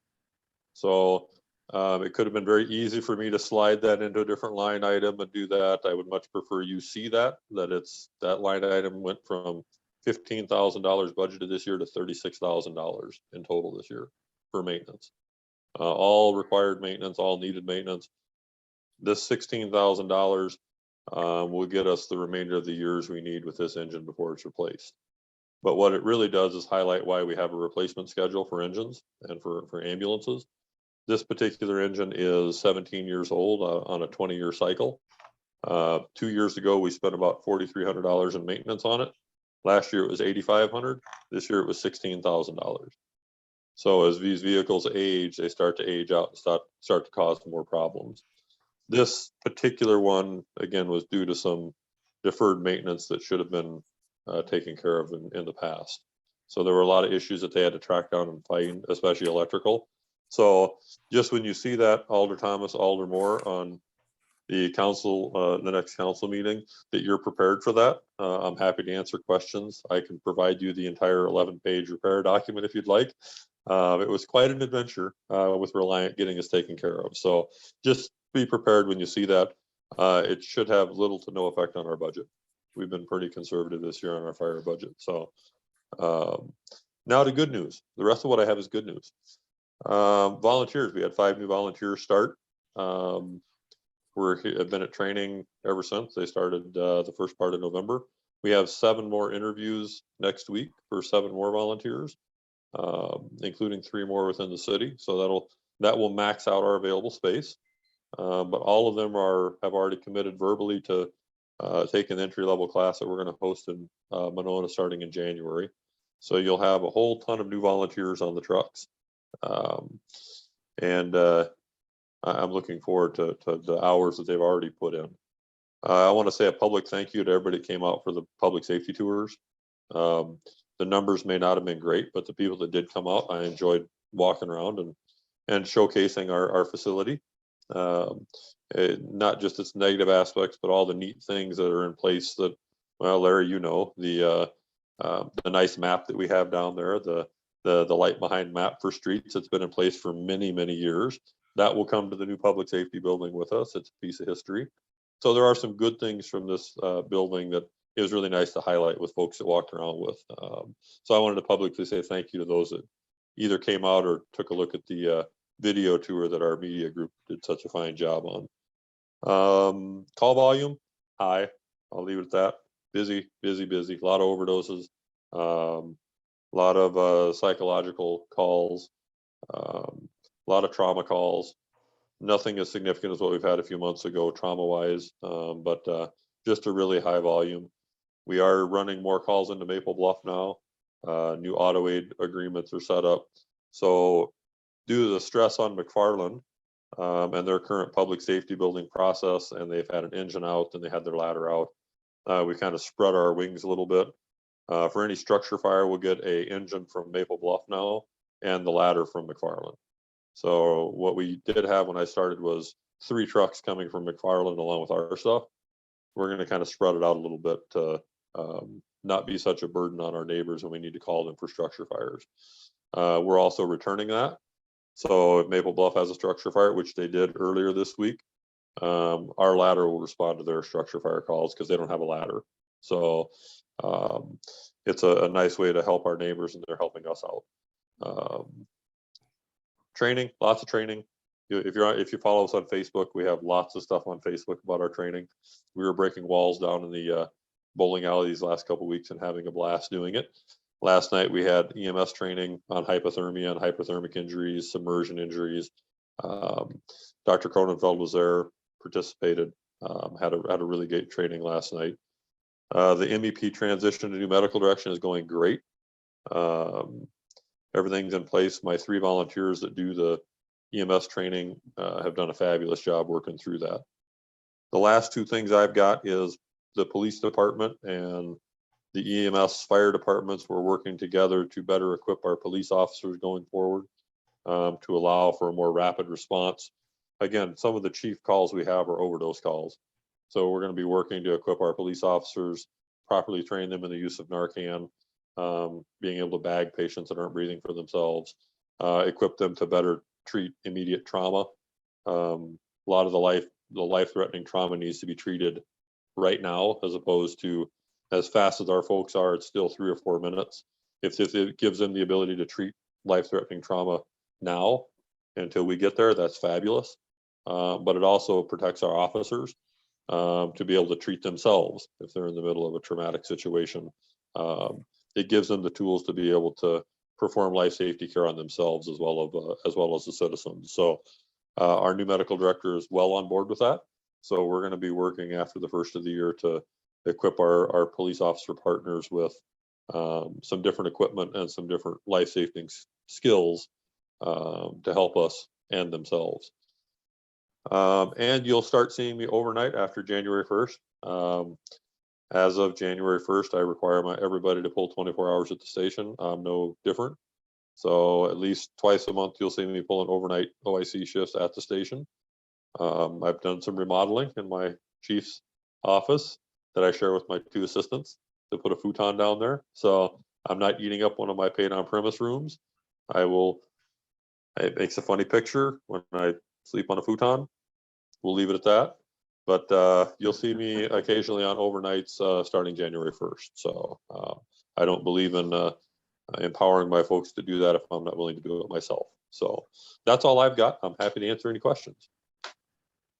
So it could have been very easy for me to slide that into a different line item and do that. I would much prefer you see that that line item went from $15,000 budgeted this year to $36,000 in total this year for maintenance. All required maintenance, all needed maintenance. This $16,000 will get us the remainder of the years we need with this engine before it's replaced. But what it really does is highlight why we have a replacement schedule for engines and for ambulances. This particular engine is 17 years old on a 20-year cycle. 2 years ago, we spent about $4,300 in maintenance on it. Last year, it was $8,500. This year, it was $16,000. So as these vehicles age, they start to age out and start to cause more problems. This particular one, again, was due to some deferred maintenance that should have been taken care of in the past. So there were a lot of issues that they had to track down and find, especially electrical. So just when you see that, Alder Thomas, Alder Moore on the council, the next council meeting, that you're prepared for that. I'm happy to answer questions. I can provide you the entire 11-page repair document if you'd like. It was quite an adventure with Reliant getting us taken care of. So just be prepared when you see that. It should have little to no effect on our budget. We've been pretty conservative this year on our fire budget. So now to good news. The rest of what I have is good news. Volunteers, we had 5 new volunteers start. Have been at training ever since. They started the first part of November. We have 7 more interviews next week for 7 more volunteers, including 3 more within the city. So that will max out our available space. But all of them have already committed verbally to take an entry-level class that we're going to host in Monona starting in January. So you'll have a whole ton of new volunteers on the trucks. I'm looking forward to the hours that they've already put in. I want to say a public thank you to everybody that came out for the public safety tours. The numbers may not have been great, but the people that did come out, I enjoyed walking around and showcasing our facility. Not just its negative aspects, but all the neat things that are in place that, well, Larry, you know, the nice map that we have down there, the light behind map for streets that's been in place for many, many years. That will come to the new public safety building with us. It's a piece of history. So there are some good things from this building that it was really nice to highlight with folks that walked around with. So I wanted to publicly say thank you to those that either came out or took a look at the video tour that our media group did such a fine job on. Call volume, high. I'll leave it at that. Busy. A lot of overdoses. A lot of psychological calls. A lot of trauma calls. Nothing as significant as what we've had a few months ago trauma-wise, but just a really high volume. We are running more calls into Maple Bluff now. New auto aid agreements are set up. So due to the stress on McFarland and their current public safety building process, and they've had an engine out and they had their ladder out, we kind of spread our wings a little bit. For any structure fire, we'll get a engine from Maple Bluff now and the ladder from McFarland. So what we did have when I started was 3 trucks coming from McFarland along with our stuff. We're going to kind of spread it out a little bit to not be such a burden on our neighbors when we need to call them for structure fires. We're also returning that. So if Maple Bluff has a structure fire, which they did earlier this week, our ladder will respond to their structure fire calls because they don't have a ladder. So it's a nice way to help our neighbors, and they're helping us out. Training, lots of training. If you follow us on Facebook, we have lots of stuff on Facebook about our training. We were breaking walls down in the bowling alley these last couple of weeks and having a blast doing it. Last night we had EMS training on hypothermia and hypothermic injuries, submersion injuries. Dr. Cronenfeld was there, participated, had a really great training last night. The MEP transition to new medical direction is going great. Everything's in place. My 3 volunteers that do the EMS training have done a fabulous job working through that. The last 2 things I've got is the police department and the EMS fire departments. We're working together to better equip our police officers going forward to allow for a more rapid response. Again, some of the chief calls we have are overdose calls. So we're going to be working to equip our police officers, properly train them in the use of Narcan, being able to bag patients that aren't breathing for themselves, equip them to better treat immediate trauma. A lot of the life-threatening trauma needs to be treated right now, as opposed to as fast as our folks are, it's still 3 or 4 minutes. If it gives them the ability to treat life-threatening trauma now until we get there, that's fabulous. But it also protects our officers to be able to treat themselves if they're in the middle of a traumatic situation. It gives them the tools to be able to perform life safety care on themselves as well as the citizens. So our new medical director is well on board with that. So we're going to be working after the first of the year to equip our police officer partners with some different equipment and some different life safety skills to help us and themselves. And you'll start seeing me overnight after January 1st. As of January 1st, I require everybody to pull 24 hours at the station. I'm no different. So at least twice a month, you'll see me pulling overnight OIC shifts at the station. I've done some remodeling in my chief's office that I share with my 2 assistants to put a futon down there. So I'm not eating up one of my paid on premise rooms. It makes a funny picture when I sleep on a futon. We'll leave it at that. But you'll see me occasionally on overnights starting January 1st. So I don't believe in empowering my folks to do that if I'm not willing to do it myself. So that's all I've got. I'm happy to answer any questions.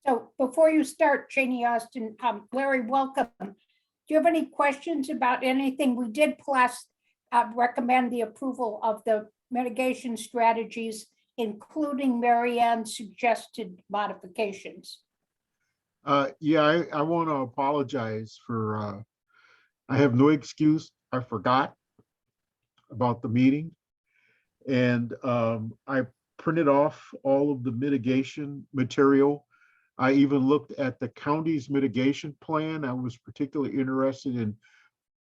So before you start, Janie Austin, Larry, welcome. Do you have any questions about anything? We did plus recommend the approval of the mitigation strategies, including Mary Ann's suggested modifications. Yeah, I want to apologize for, I have no excuse. I forgot. about the meeting. And I printed off all of the mitigation material. I even looked at the county's mitigation plan. I was particularly interested in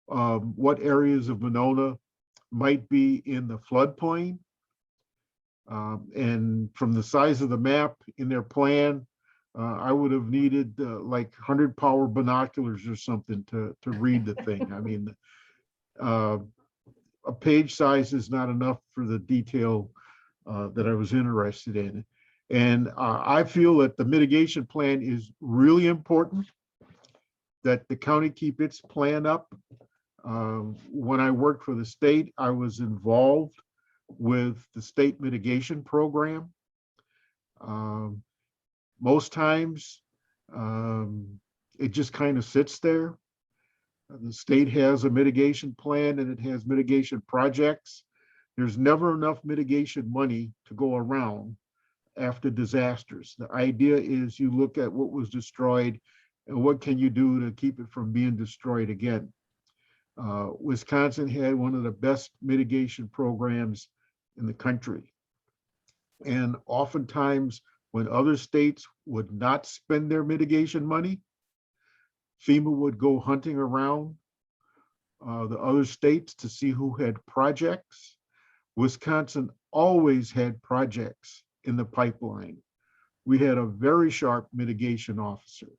what areas of Monona might be in the floodplain. And from the size of the map in their plan, I would have needed like 100 power binoculars or something to read the thing. I mean, a page size is not enough for the detail that I was interested in. And I feel that the mitigation plan is really important, that the county keep its plan up. When I worked for the state, I was involved with the state mitigation program. Most times, it just kind of sits there. The state has a mitigation plan and it has mitigation projects. There's never enough mitigation money to go around after disasters. The idea is you look at what was destroyed and what can you do to keep it from being destroyed again. Wisconsin had one of the best mitigation programs in the country. And oftentimes when other states would not spend their mitigation money, FEMA would go hunting around the other states to see who had projects. Wisconsin always had projects in the pipeline. We had a very sharp mitigation officer.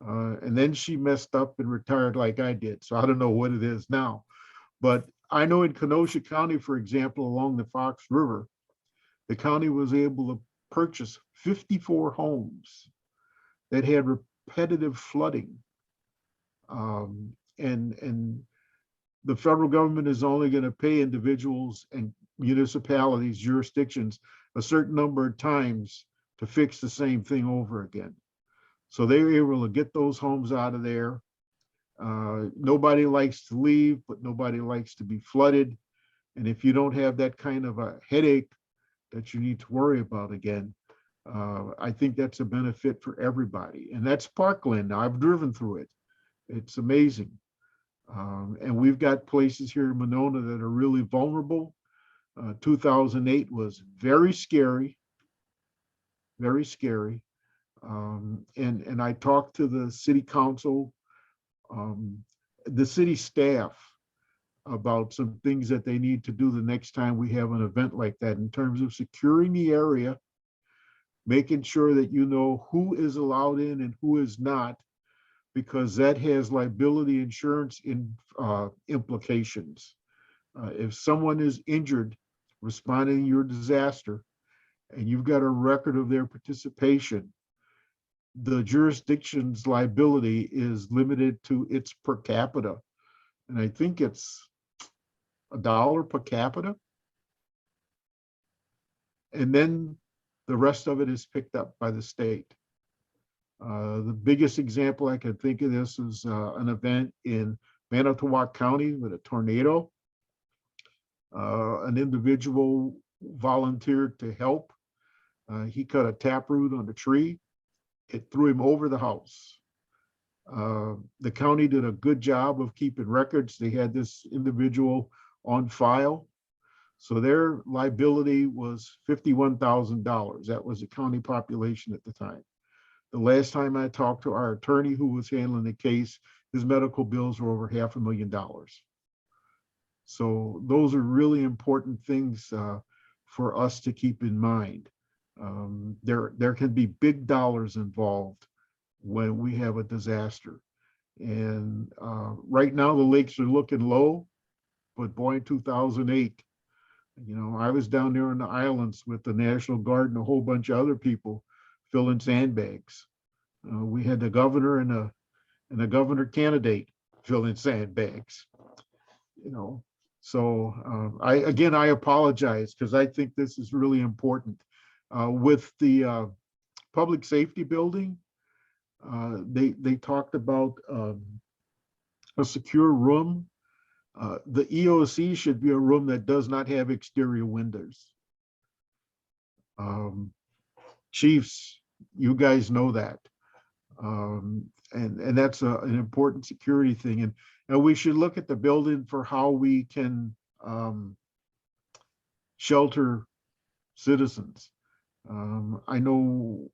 And then she messed up and retired like I did. So I don't know what it is now. But I know in Kenosha County, for example, along the Fox River, the county was able to purchase 54 homes that had repetitive flooding. And the federal government is only going to pay individuals and municipalities, jurisdictions, a certain number of times to fix the same thing over again. So they were able to get those homes out of there. Nobody likes to leave, but nobody likes to be flooded. And if you don't have that kind of a headache that you need to worry about again, I think that's a benefit for everybody. And that's Parkland. Now, I've driven through it. It's amazing. And we've got places here in Monona that are really vulnerable. 2008 was very scary, very scary. And I talked to the city council, the city staff about some things that they need to do the next time we have an event like that in terms of securing the area, making sure that you know who is allowed in and who is not, because that has liability insurance implications. If someone is injured responding to your disaster and you've got a record of their participation, the jurisdiction's liability is limited to its per capita. And I think it's $1 per capita. And then the rest of it is picked up by the state. The biggest example I can think of this is an event in Manitowoc County with a tornado. An individual volunteered to help. He cut a taproot on the tree. It threw him over the house. The county did a good job of keeping records. They had this individual on file. So their liability was $51,000. That was the county population at the time. The last time I talked to our attorney who was handling the case, his medical bills were over $500,000. So those are really important things for us to keep in mind. There can be big dollars involved when we have a disaster. And right now the lakes are looking low, but boy, in 2008, you know, I was down there in the islands with the National Guard and a whole bunch of other people filling sandbags. We had the governor and a governor candidate filling sandbags, you know. So I apologize because I think this is really important. With the public safety building, they talked about a secure room. The EOC should be a room that does not have exterior windows. Chiefs, you guys know that. And that's an important security thing. And we should look at the building for how we can shelter citizens. I know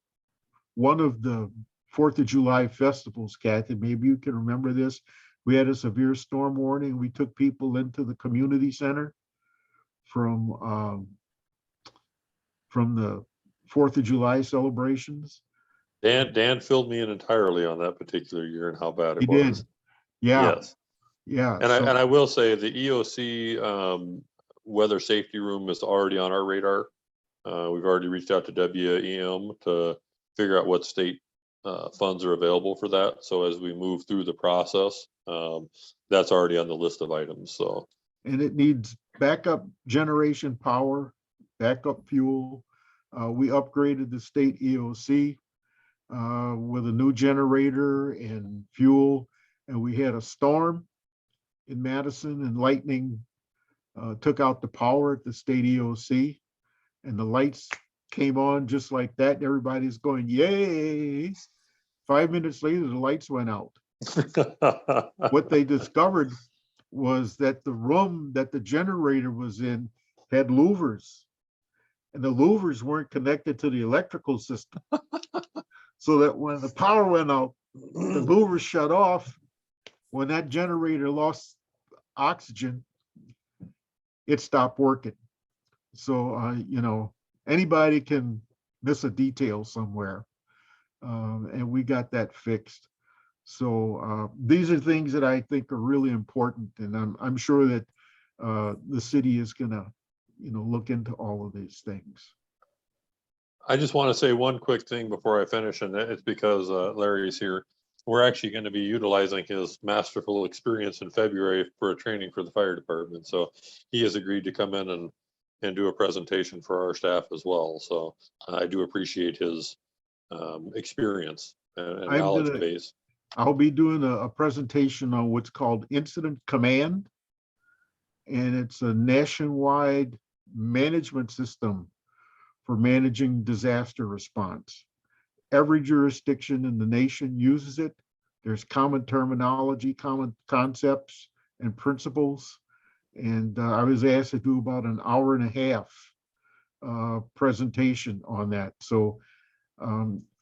one of the 4th of July festivals, Kathy, maybe you can remember this. We had a severe storm warning. We took people into the community center from the 4th of July celebrations. Dan filled me in entirely on that particular year and how bad He it did. was. Yeah, Yes. yeah. And so- I will say the EOC weather safety room is already on our radar. We've already reached out to WEM to figure out what state funds are available for that. So as we move through the process, that's already on the list of items. So. And it needs backup generation power, backup fuel. We upgraded the state EOC with a new generator and fuel. And we had a storm in Madison, and lightning took out the power at the state EOC, and the lights came on just like that. And everybody's going, yay. 5 minutes later, the lights went out. What they discovered was that the room that the generator was in had louvers, and the louvers weren't connected to the electrical system. So that when the power went out, the louvers shut off. When that generator lost oxygen, it stopped working. So, you know, anybody can miss a detail somewhere. And we got that fixed. So these are things that I think are really important, and I'm sure that the city is gonna, you know, look into all of these things. I just want to say one quick thing before I finish, and it's because Larry's here. We're actually going to be utilizing his masterful experience in February for a training for the fire department. So he has agreed to come in and do a presentation for our staff as well. So I do appreciate his experience and knowledge base. I'll be doing a presentation on what's called Incident Command, and it's a nationwide management system for managing disaster response. Every jurisdiction in the nation uses it. There's common terminology, common concepts and principles. And I was asked to do about an hour and a half presentation on that. So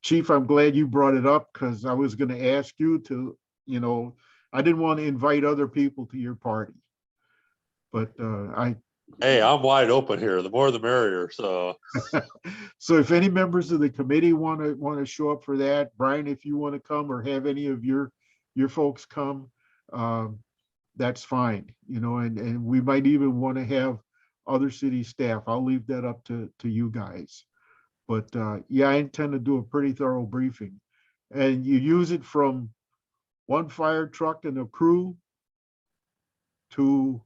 Chief, I'm glad you brought it up, because I was going to ask you to, you know, I didn't want to invite other people to your party. But Hey, I'm wide open here. The more the merrier. So so if any members of the committee want to show up for that, Brian, if you want to come, or have any of your folks come, that's fine, you know, and we might even want to have other city staff. I'll leave that up to you guys. But yeah, I intend to do a pretty thorough briefing, and you use it from one fire truck and a crew to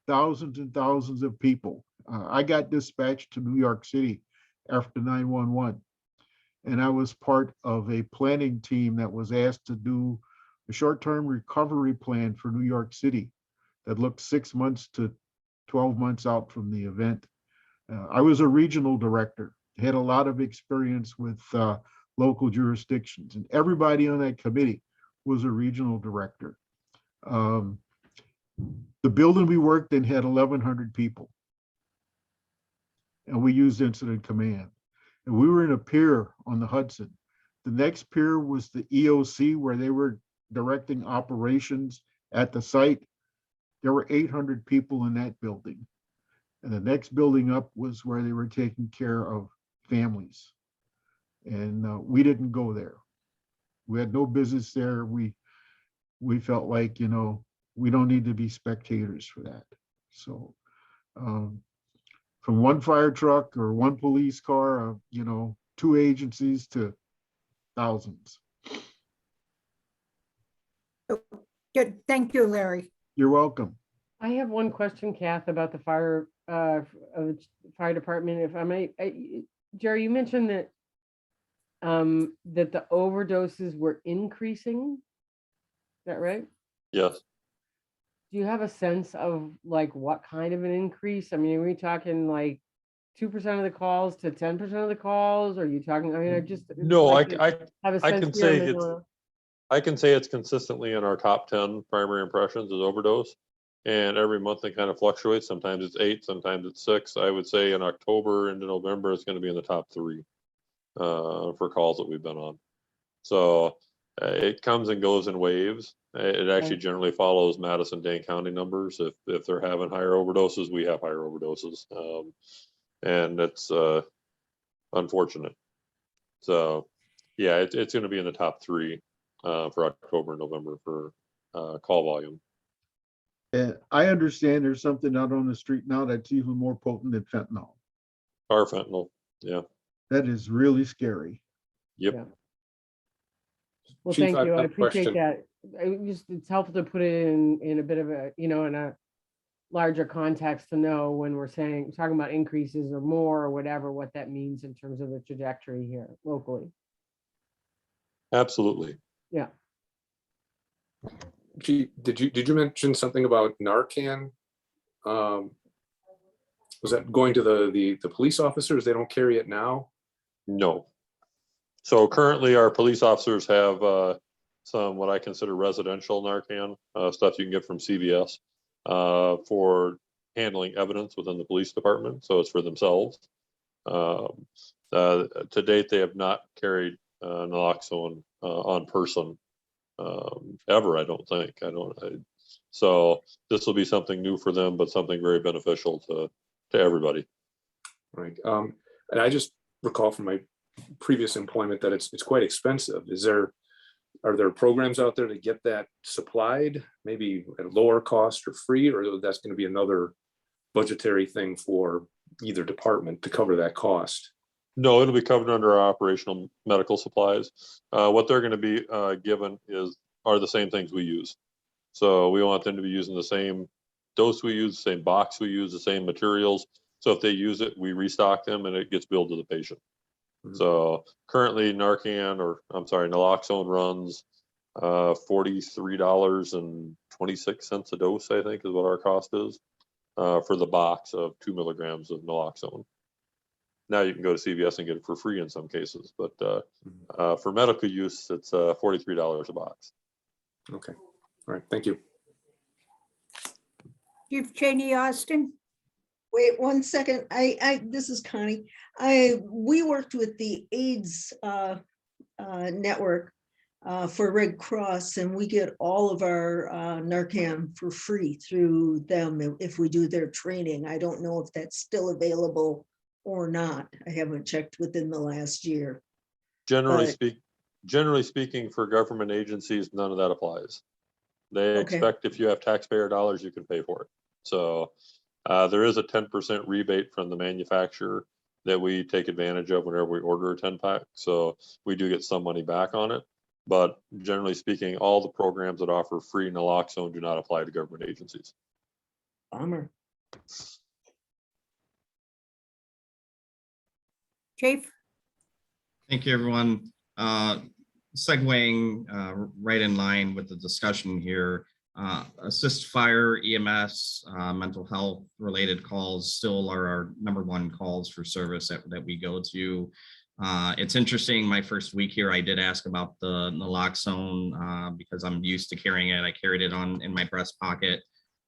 thousands and thousands of people. I got dispatched to New York City after 911, and I was part of a planning team that was asked to do a short-term recovery plan for New York City that looked 6 months to 12 months out from the event. I was a regional director, had a lot of experience with local jurisdictions, and everybody on that committee was a regional director. The building we worked in had 1,100 people, and we used Incident Command. And we were in a pier on the Hudson. The next pier was the EOC, where they were directing operations at the site. There were 800 people in that building. And the next building up was where they were taking care of families. And we didn't go there. We had no business there. We felt like, you know, we don't need to be spectators for that. So from one fire truck or one police car, you know, 2 agencies to thousands. Good, thank you, Larry. You're welcome. I have one question, Kath, about the fire department. If I may, Jerry, you mentioned that that the overdoses were increasing. Is that right? yes. Do you have a sense of like what kind of an increase? I mean, are we talking like 2% of the calls to 10% of the calls? Or are you talking? I mean, I just No, like I have a I sense can here, say and then it's I can say it's consistently in our top 10 primary impressions is overdose. and every month it kind of fluctuates. Sometimes it's 8, sometimes it's 6. I would say in October into November, it's going to be in the top 3 for calls that we've been on. So it comes and goes in waves. It actually generally follows Madison Dane County numbers. If they're having higher overdoses, we have higher overdoses, and it's unfortunate. So yeah, it's going to be in the top 3 for October and November for call volume. And I understand there's something out on the street now that's even more potent than fentanyl. Fentanyl, yeah. That is really scary. Yep. Yeah. Well, Chief, thank you. I've I got a appreciate question. that. It's helpful to put it in a bit of a, in a larger context to know when we're talking about increases or more or whatever, what that means in terms of the trajectory here locally. Absolutely. Yeah. Gee, did you mention something about Narcan? Was that going to the police officers? They don't carry it now? No. So currently our police officers have some what I consider residential Narcan stuff you can get from CVS for handling evidence within the police department. So it's for themselves. To date, they have not carried naloxone on person ever. I don't think. So this will be something new for them, but something very beneficial to everybody. Right. And I just recall from my previous employment that it's quite expensive. Are there programs out there to get that supplied, maybe at a lower cost or free, or that's going to be another budgetary thing for either department to cover that cost? No, it'll be covered under our operational medical supplies. What they're going to be given are the same things we use. So we want them to be using the same dose we use, the same box we use, the same materials. So if they use it, we restock them and it gets billed to the patient. Mm-hmm. So currently naloxone runs $43.26 a dose, I think is what our cost is for the box of 2 milligrams of naloxone. Now you can go to CVS and get it for free in some cases, but for medical use, it's $43 a box. Okay. All right. Thank you. Chief Cheney Austin. Wait 1 second. This is Connie. We worked with the AIDS network for Red Cross, and we get all of our Narcan for free through them if we do their training. I don't know if that's still available or not. I haven't checked within the last year. Generally speaking, for government agencies, none of that applies. They expect if you have taxpayer dollars, you can pay for it. So there is a 10% rebate from the manufacturer that we take advantage of whenever we order a 10-pack. So we do get some money back on it. But generally speaking, all the programs that offer free naloxone do not apply to government agencies. Bummer. Chief. Thank you, everyone. Segueing right in line with the discussion here, assist fire, EMS, mental health related calls still are our #1 calls for service that we go to. It's interesting, my first week here, I did ask about the naloxone because I'm used to carrying it. I carried it in my breast pocket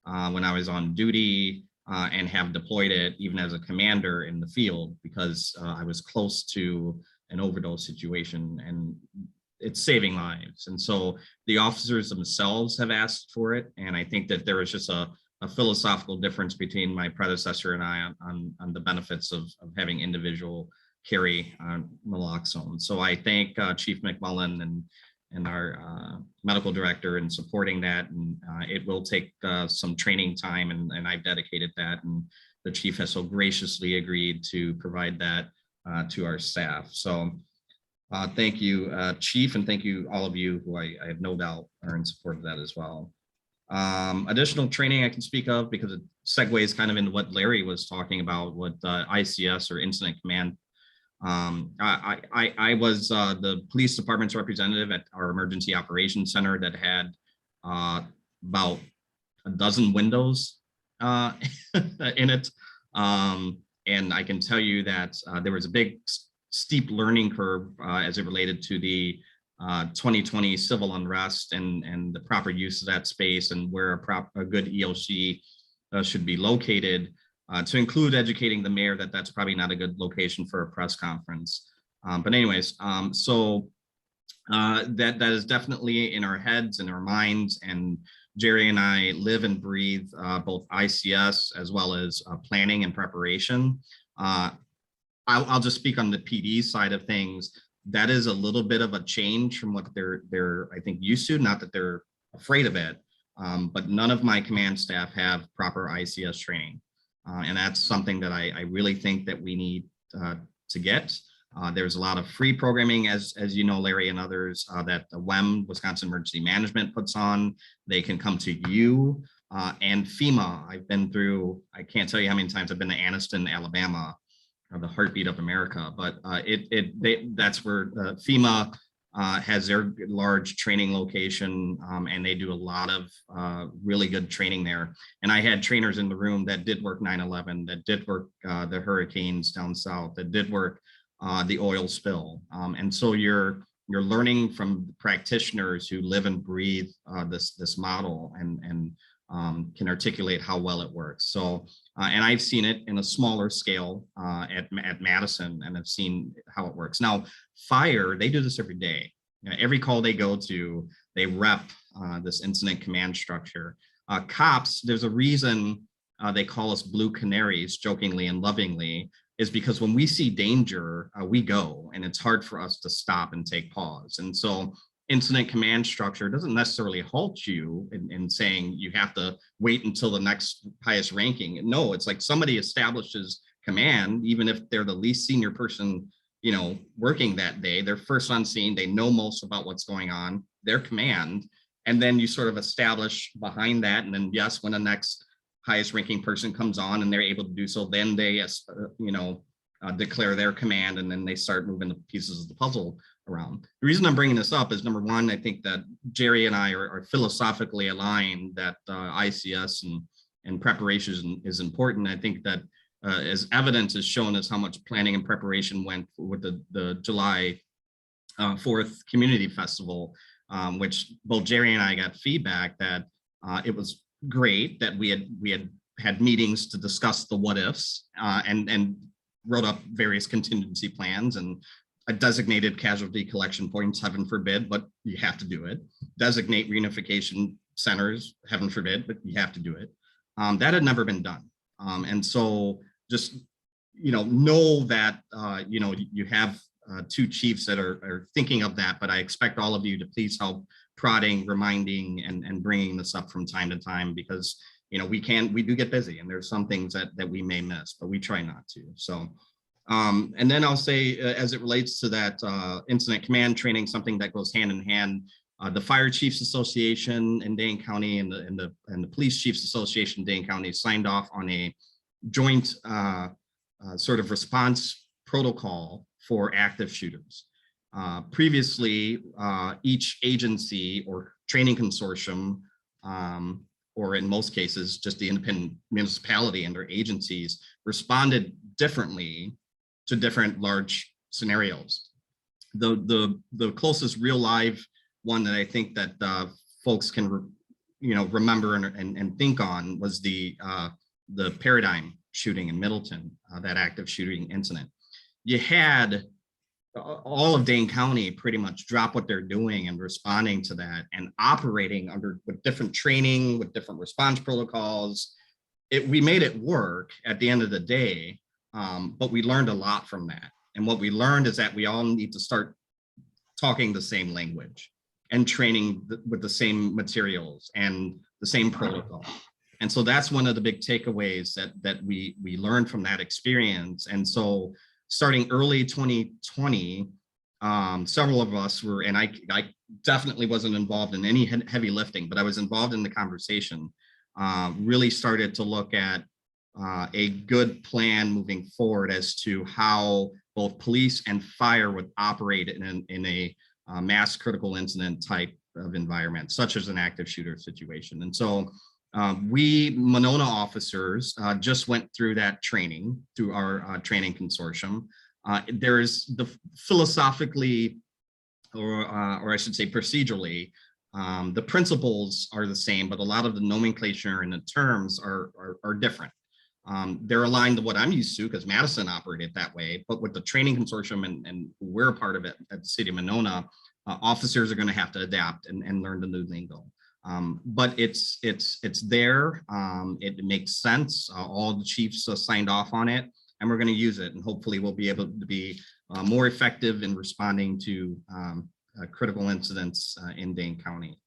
when I was on duty and have deployed it even as a commander in the field because I was close to an overdose situation and it's saving lives. And so the officers themselves have asked for it. And I think that there is just a philosophical difference between my predecessor and I on the benefits of having individual carry naloxone. So I thank Chief McMullen and our medical director in supporting that. And it will take some training time and I've dedicated that. And the chief has so graciously agreed to provide that to our staff. So thank you, Chief, and thank you all of you who I have no doubt are in support of that as well. Additional training I can speak of because it segues kind of into what Larry was talking about with ICS or Incident Command. I was the police department's representative at our emergency operations center that had about a dozen windows in it. And I can tell you that there was a big steep learning curve as it related to the 2020 civil unrest and the proper use of that space and where a good ELC should be located, to include educating the mayor that that's probably not a good location for a press conference. But anyways, that is definitely in our heads and our minds, and Jerry and I live and breathe both ICS as well as planning and preparation. I'll just speak on the PD side of things. That is a little bit of a change from what they're I think used to. Not that they're afraid of it, but none of my command staff have proper ICS training, and that's something that I really think that we need to get. There's a lot of free programming, as you know, Larry and others, that the WEM, Wisconsin Emergency Management, puts on. They can come to you, and FEMA. I've been through, I can't tell you how many times I've been to Anniston, Alabama, the heartbeat of America, but that's where FEMA has their large training location, and they do a lot of really good training there. And I had trainers in the room that did work 9/11, that did work the hurricanes down south, that did work the oil spill. And so you're learning from practitioners who live and breathe this model and can articulate how well it works. So, and I've seen it in a smaller scale at Madison, and I've seen how it works. Now, fire, they do this every day. You know, every call they go to, they rep this incident command structure. Cops, there's a reason they call us blue canaries, jokingly and lovingly, is because when we see danger, we go, and it's hard for us to stop and take pause. And so incident command structure doesn't necessarily halt you in saying you have to wait until the next highest ranking. No, it's like somebody establishes command, even if they're the least senior person, you know, working that day. They're first on scene, they know most about what's going on, their command, and then you sort of establish behind that. And then yes, when the next highest ranking person comes on and they're able to do so, then they declare their command, and then they start moving the pieces of the puzzle around. The reason I'm bringing this up is, number one, I think that Jerry and I are philosophically aligned that ICS and preparation is important. I think that as evidence has shown us how much planning and preparation went with the July 4th community festival, which both Jerry and I got feedback that it was great, that we had meetings to discuss the what ifs, and wrote up various contingency plans and a designated casualty collection points, heaven forbid, but you have to do it. Designate reunification centers, heaven forbid, but you have to do it. That had never been done. And so just, know that, you have two chiefs that are thinking of that, but I expect all of you to please help prodding, reminding, and bringing this up from time to time, because we do get busy, and there's some things that we may miss, but we try not to. So, and then I'll say, as it relates to that incident command training, something that goes hand in hand, the Fire Chiefs Association in Dane County and the Police Chiefs Association in Dane County signed off on a joint sort of response protocol for active shooters. Previously, each agency or training consortium, or in most cases, just the independent municipality and their agencies, responded differently to different large scenarios. The closest real live one that I think that folks can remember and think on was the Paradigm shooting in Middleton, that active shooting incident. You had all of Dane County pretty much drop what they're doing and responding to that and operating with different training, with different response protocols. We made it work at the end of the day, but we learned a lot from that. And what we learned is that we all need to start talking the same language and training with the same materials and the same protocol. And so that's one of the big takeaways that we learned from that experience. And so starting early 2020, several of us were, and I definitely wasn't involved in any heavy lifting, but I was involved in the conversation, really started to look at a good plan moving forward as to how both police and fire would operate in a mass critical incident type of environment, such as an active shooter situation. And so we Monona officers just went through that training through our training consortium. There's philosophically, or I should say procedurally, the principles are the same, but a lot of the nomenclature and the terms are different. They're aligned to what I'm used to because Madison operated that way, but with the training consortium and we're a part of it at the city of Monona, officers are going to have to adapt and learn the new lingo. But it's there. It makes sense. All the chiefs signed off on it, and we're going to use it, and hopefully we'll be able to be more effective in responding to critical incidents in Dane County.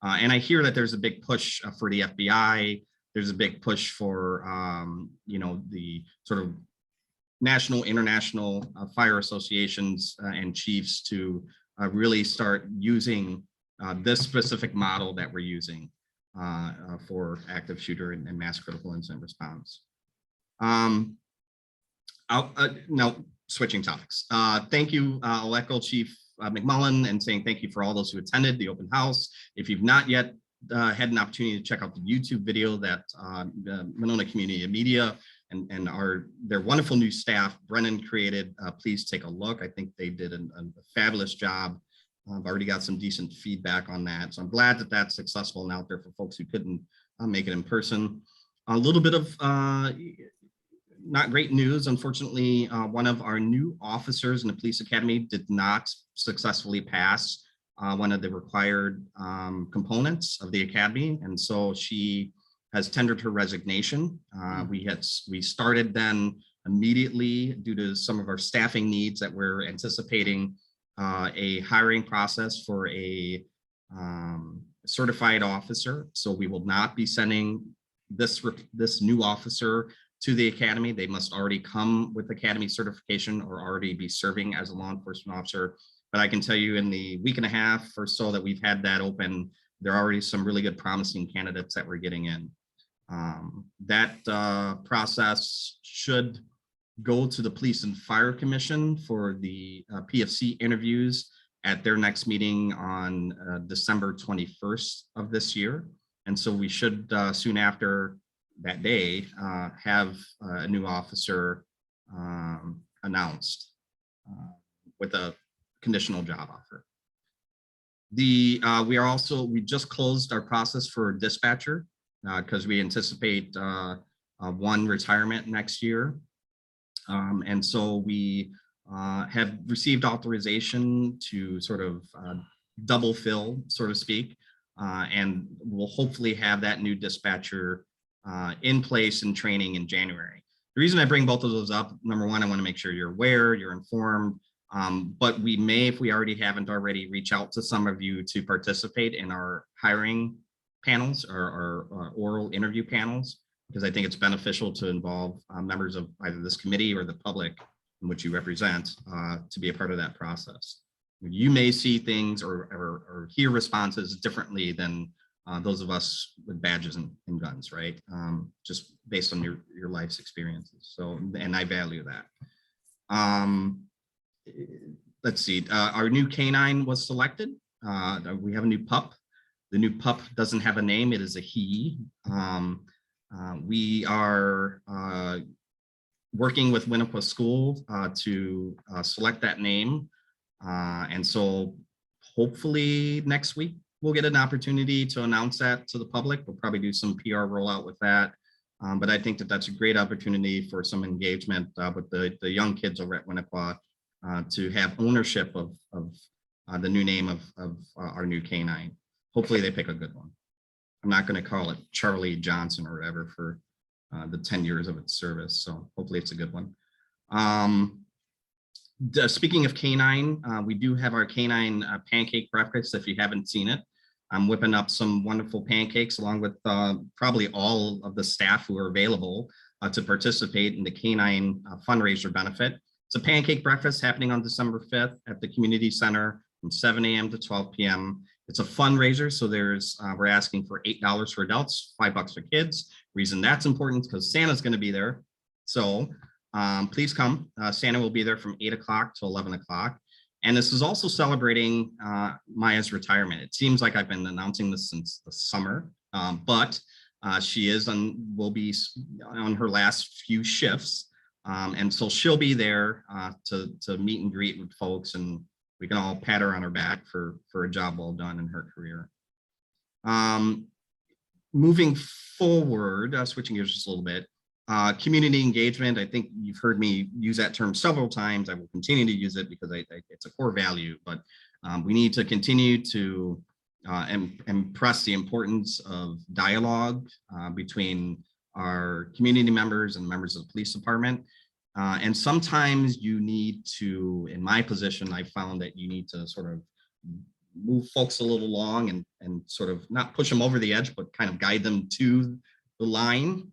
And I hear that there's a big push for the FBI. There's a big push for, you know, the sort of national, international fire associations and chiefs to really start using this specific model that we're using for active shooter and mass critical incident response. Now, switching topics. Thank you, I'll echo Chief McMullen and saying thank you for all those who attended the open house. If you've not yet had an opportunity to check out the YouTube video that Monona Community Media and their wonderful new staff, Brennan, created, please take a look. I think they did a fabulous job. I've already got some decent feedback on that. So I'm glad that that's successful and out there for folks who couldn't make it in person. A little bit of not great news. Unfortunately, one of our new officers in the police academy did not successfully pass one of the required components of the academy. And so she has tendered her resignation. We started then immediately due to some of our staffing needs that we're anticipating a hiring process for a certified officer. So we will not be sending this new officer to the academy. They must already come with academy certification or already be serving as a law enforcement officer. But I can tell you in the week and a half or so that we've had that open, there are already some really good promising candidates that we're getting in. That process should go to the Police and Fire Commission for the PFC interviews at their next meeting on December 21st of this year. And so we should soon after that day have a new officer announced with a conditional job offer. We just closed our process for dispatcher because we anticipate one retirement next year. And so we have received authorization to sort of double fill, so to speak, and we'll hopefully have that new dispatcher in place and training in January. The reason I bring both of those up, number one, I want to make sure you're aware, you're informed, but we may, if we already haven't already, reach out to some of you to participate in our hiring panels or oral interview panels, because I think it's beneficial to involve members of either this committee or the public in which you represent to be a part of that process. You may see things or hear responses differently than those of us with badges and guns, right? Just based on your life's experiences. So, and I value that. Let's see, our new canine was selected. We have a new pup. The new pup doesn't have a name, it is a he. We are working with Winnequa School to select that name. And so hopefully next week, we'll get an opportunity to announce that to the public. We'll probably do some PR rollout with that. But I think that that's a great opportunity for some engagement with the young kids over at Winnequa to have ownership of the new name of our new canine. Hopefully they pick a good one. I'm not going to call it Charlie Johnson or whatever for the 10 years of its service. So hopefully it's a good one. Speaking of canine, we do have our canine pancake breakfast. If you haven't seen it, I'm whipping up some wonderful pancakes along with probably all of the staff who are available to participate in the canine fundraiser benefit. It's a pancake breakfast happening on December 5th at the community center from 7 a.m. to 12 p.m. It's a fundraiser, so we're asking for $8 for adults, $5 for kids. Reason that's important is because Santa's going to be there. So please come. Santa will be there from 8 o'clock to 11 o'clock. And this is also celebrating Maya's retirement. It seems like I've been announcing this since the summer, but she will be on her last few shifts. And so she'll be there to meet and greet with folks. And we can all pat her on her back for a job well done in her career. Moving forward, switching gears just a little bit, community engagement. I think you've heard me use that term several times. I will continue to use it because it's a core value, but we need to continue to impress the importance of dialogue between our community members and members of the police department. And sometimes you need to, in my position, I found that you need to sort of move folks a little along and sort of not push them over the edge, but kind of guide them to the line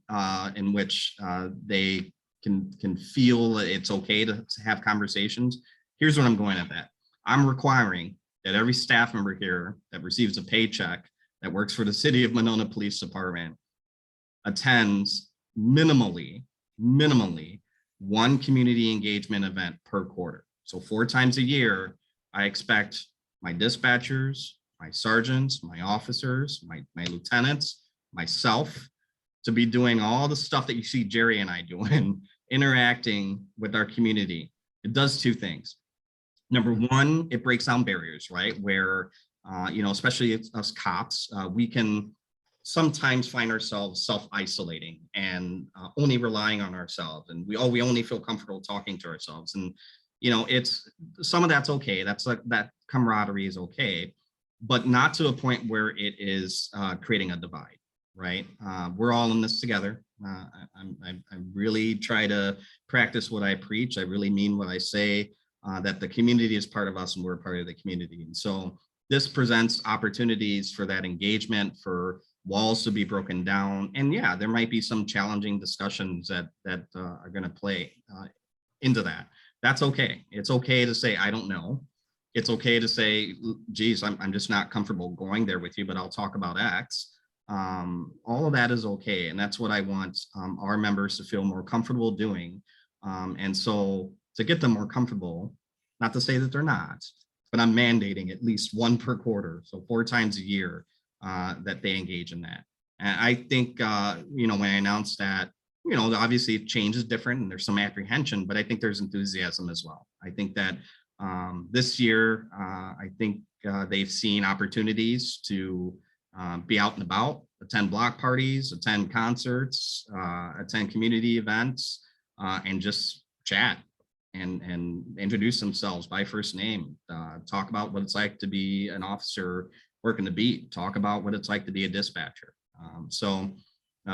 in which they can feel it's okay to have conversations. Here's what I'm going at that. I'm requiring that every staff member here that receives a paycheck that works for the City of Monona Police Department attends minimally one community engagement event per quarter. So 4 times a year, I expect my dispatchers, my sergeants, my officers, my lieutenants, myself to be doing all the stuff that you see Jerry and I doing, interacting with our community. It does 2 things. Number 1, it breaks down barriers, right? Where, especially us cops, we can sometimes find ourselves self-isolating and only relying on ourselves. And we only feel comfortable talking to ourselves. And, it's some of that's okay. That's like that camaraderie is okay, but not to a point where it is creating a divide, right? We're all in this together. I really try to practice what I preach. I really mean what I say, that the community is part of us and we're part of the community. And so this presents opportunities for that engagement, for walls to be broken down. And yeah, there might be some challenging discussions that are going to play into that. That's okay. It's okay to say, I don't know. It's okay to say, geez, I'm just not comfortable going there with you, but I'll talk about X. All of that is okay. And that's what I want our members to feel more comfortable doing. And so to get them more comfortable, not to say that they're not, but I'm mandating at least 1 per quarter. So 4 times a year that they engage in that. And I think, when I announced that, obviously change is different and there's some apprehension, but I think there's enthusiasm as well. I think that this year, I think they've seen opportunities to be out and about, attend block parties, attend concerts, attend community events, and just chat and introduce themselves by first name, talk about what it's like to be an officer working the beat, talk about what it's like to be a dispatcher. So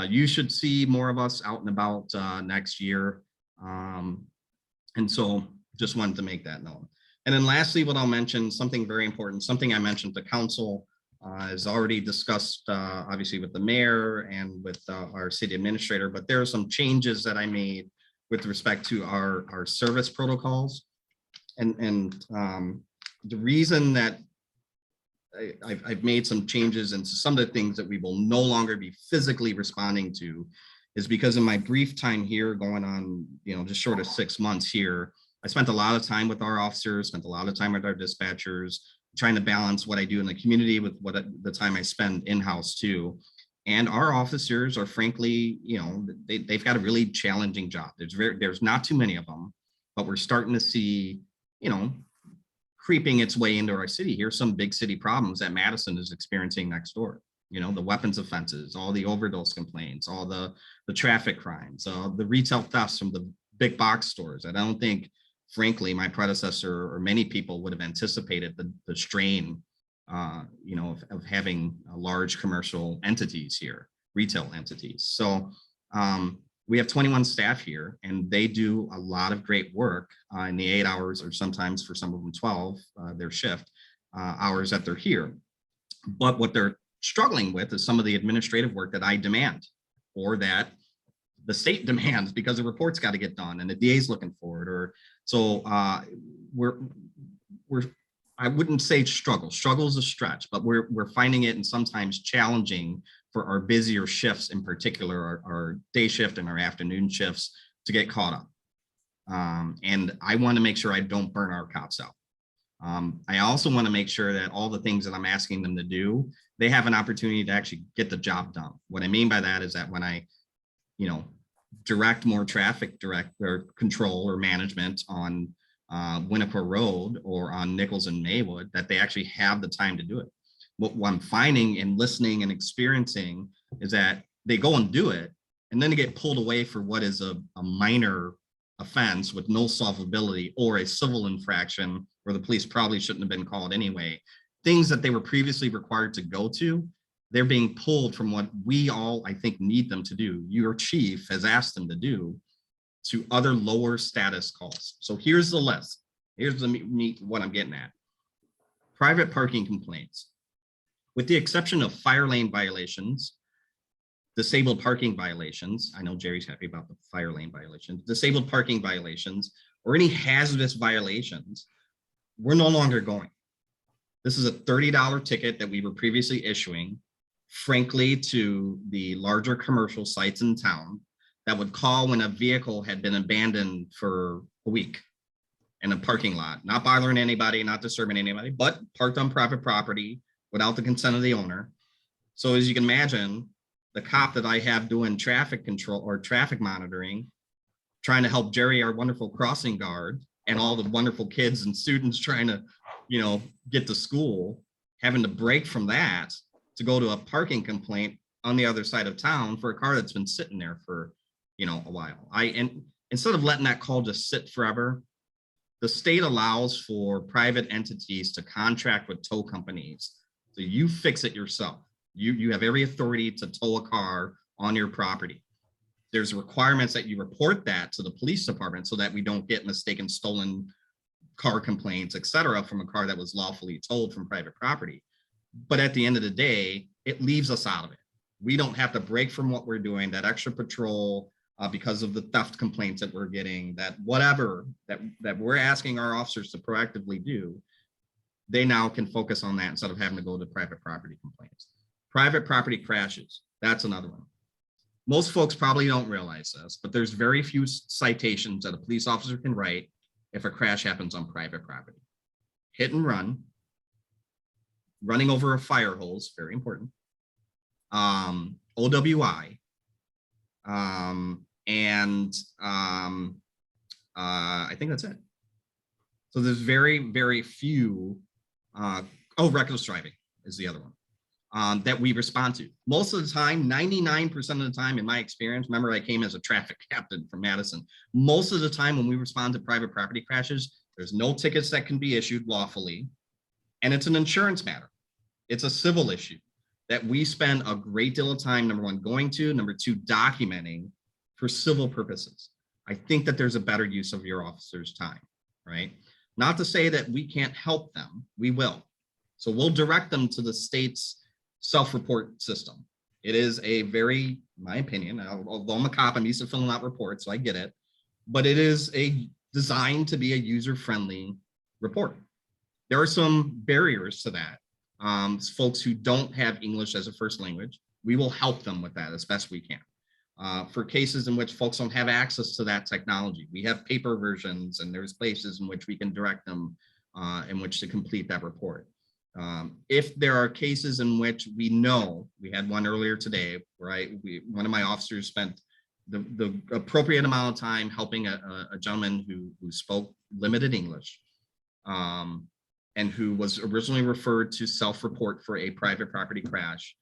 you should see more of us out and about next year. And so just wanted to make that known. And then lastly, what I'll mention, something very important, something I mentioned to council is already discussed, obviously with the mayor and with our city administrator, but there are some changes that I made with respect to our service protocols. And the reason that I've made some changes into some of the things that we will no longer be physically responding to is because in my brief time here going on, just short of 6 months here, I spent a lot of time with our officers, spent a lot of time with our dispatchers, trying to balance what I do in the community with the time I spend in-house too. And our officers are frankly, they've got a really challenging job. There's not too many of them, but we're starting to see, creeping its way into our city. Here's some big city problems that Madison is experiencing next door. The weapons offenses, all the overdose complaints, all the traffic crimes, the retail thefts from the big box stores. I don't think, frankly, my predecessor or many people would have anticipated the strain, of having large commercial entities here, retail entities. So we have 21 staff here and they do a lot of great work in the 8 hours or sometimes for some of them 12, their shift hours that they're here. But what they're struggling with is some of the administrative work that I demand or that the state demands because the report's got to get done and the DA's looking for it. Or so we're I wouldn't say struggle is a stretch, but we're finding it and sometimes challenging for our busier shifts, in particular our day shift and our afternoon shifts, to get caught up. And I want to make sure I don't burn our cops out. I also want to make sure that all the things that I'm asking them to do, they have an opportunity to actually get the job done. What I mean by that is that when I, direct more traffic or control or management on Winniper Road or on Nichols and Maywood, that they actually have the time to do it. What I'm finding and listening and experiencing is that they go and do it, and then they get pulled away for what is a minor offense with no solvability, or a civil infraction where the police probably shouldn't have been called anyway. Things that they were previously required to go to, they're being pulled from what we all, I think, need them to do. Your chief has asked them to do, to other lower status calls. So here's the list. Here's the meat, what I'm getting at. Private parking complaints. With the exception of fire lane violations, disabled parking violations, I know Jerry's happy about the fire lane violations, disabled parking violations, or any hazardous violations, we're no longer going. This is a $30 ticket that we were previously issuing, frankly, to the larger commercial sites in town that would call when a vehicle had been abandoned for a week in a parking lot, not bothering anybody, not disturbing anybody, but parked on private property without the consent of the owner. So as you can imagine, the cop that I have doing traffic control or traffic monitoring, trying to help Jerry, our wonderful crossing guard, and all the wonderful kids and students trying to, get to school, having to break from that to go to a parking complaint on the other side of town for a car that's been sitting there for, a while. And instead of letting that call just sit forever, the state allows for private entities to contract with tow companies. So you fix it yourself. You have every authority to tow a car on your property. There's requirements that you report that to the police department so that we don't get mistaken stolen car complaints, et cetera, from a car that was lawfully towed from private property. But at the end of the day, it leaves us out of it. We don't have to break from what we're doing, that extra patrol, because of the theft complaints that we're getting, that whatever that we're asking our officers to proactively do, they now can focus on that instead of having to go to private property complaints. Private property crashes, that's another one. Most folks probably don't realize this, but there's very few citations that a police officer can write if a crash happens on private property. Hit and run, running over a fire hose, very important. OWI, I think that's it. So there's very, very few. Reckless driving is the other one that we respond to. Most of the time, 99% of the time, in my experience, remember I came as a traffic captain from Madison. Most of the time when we respond to private property crashes, there's no tickets that can be issued lawfully, and it's an insurance matter. It's a civil issue that we spend a great deal of time, number one, going to, number two, documenting for civil purposes. I think that there's a better use of your officers' time, right? Not to say that we can't help them, we will. So we'll direct them to the state's self-report system. It is a very, my opinion, although I'm a cop, I'm used to filling out reports, so I get it, but it is designed to be a user-friendly report. There are some barriers to that. Folks who don't have English as a first language, we will help them with that as best we can. For cases in which folks don't have access to that technology, we have paper versions, and there's places in which we can direct them in which to complete that report. If there are cases in which we know, we had one earlier today, right? One of my officers spent the appropriate amount of time helping a gentleman who spoke limited English, and who was originally referred to self-report for a private property crash,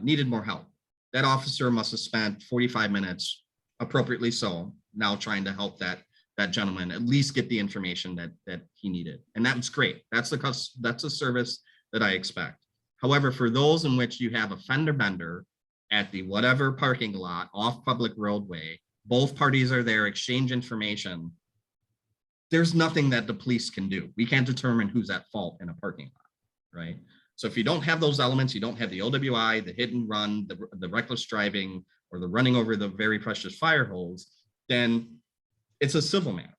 needed more help. That officer must have spent 45 minutes, appropriately so, now trying to help that gentleman at least get the information that he needed. And that was great. That's a service that I expect. However, for those in which you have a fender bender at the whatever parking lot off public roadway, both parties are there, exchange information, there's nothing that the police can do. We can't determine who's at fault in a parking lot, right? So if you don't have those elements, you don't have the OWI, the hit and run, the reckless driving, or the running over the very precious fire hose, then it's a civil matter.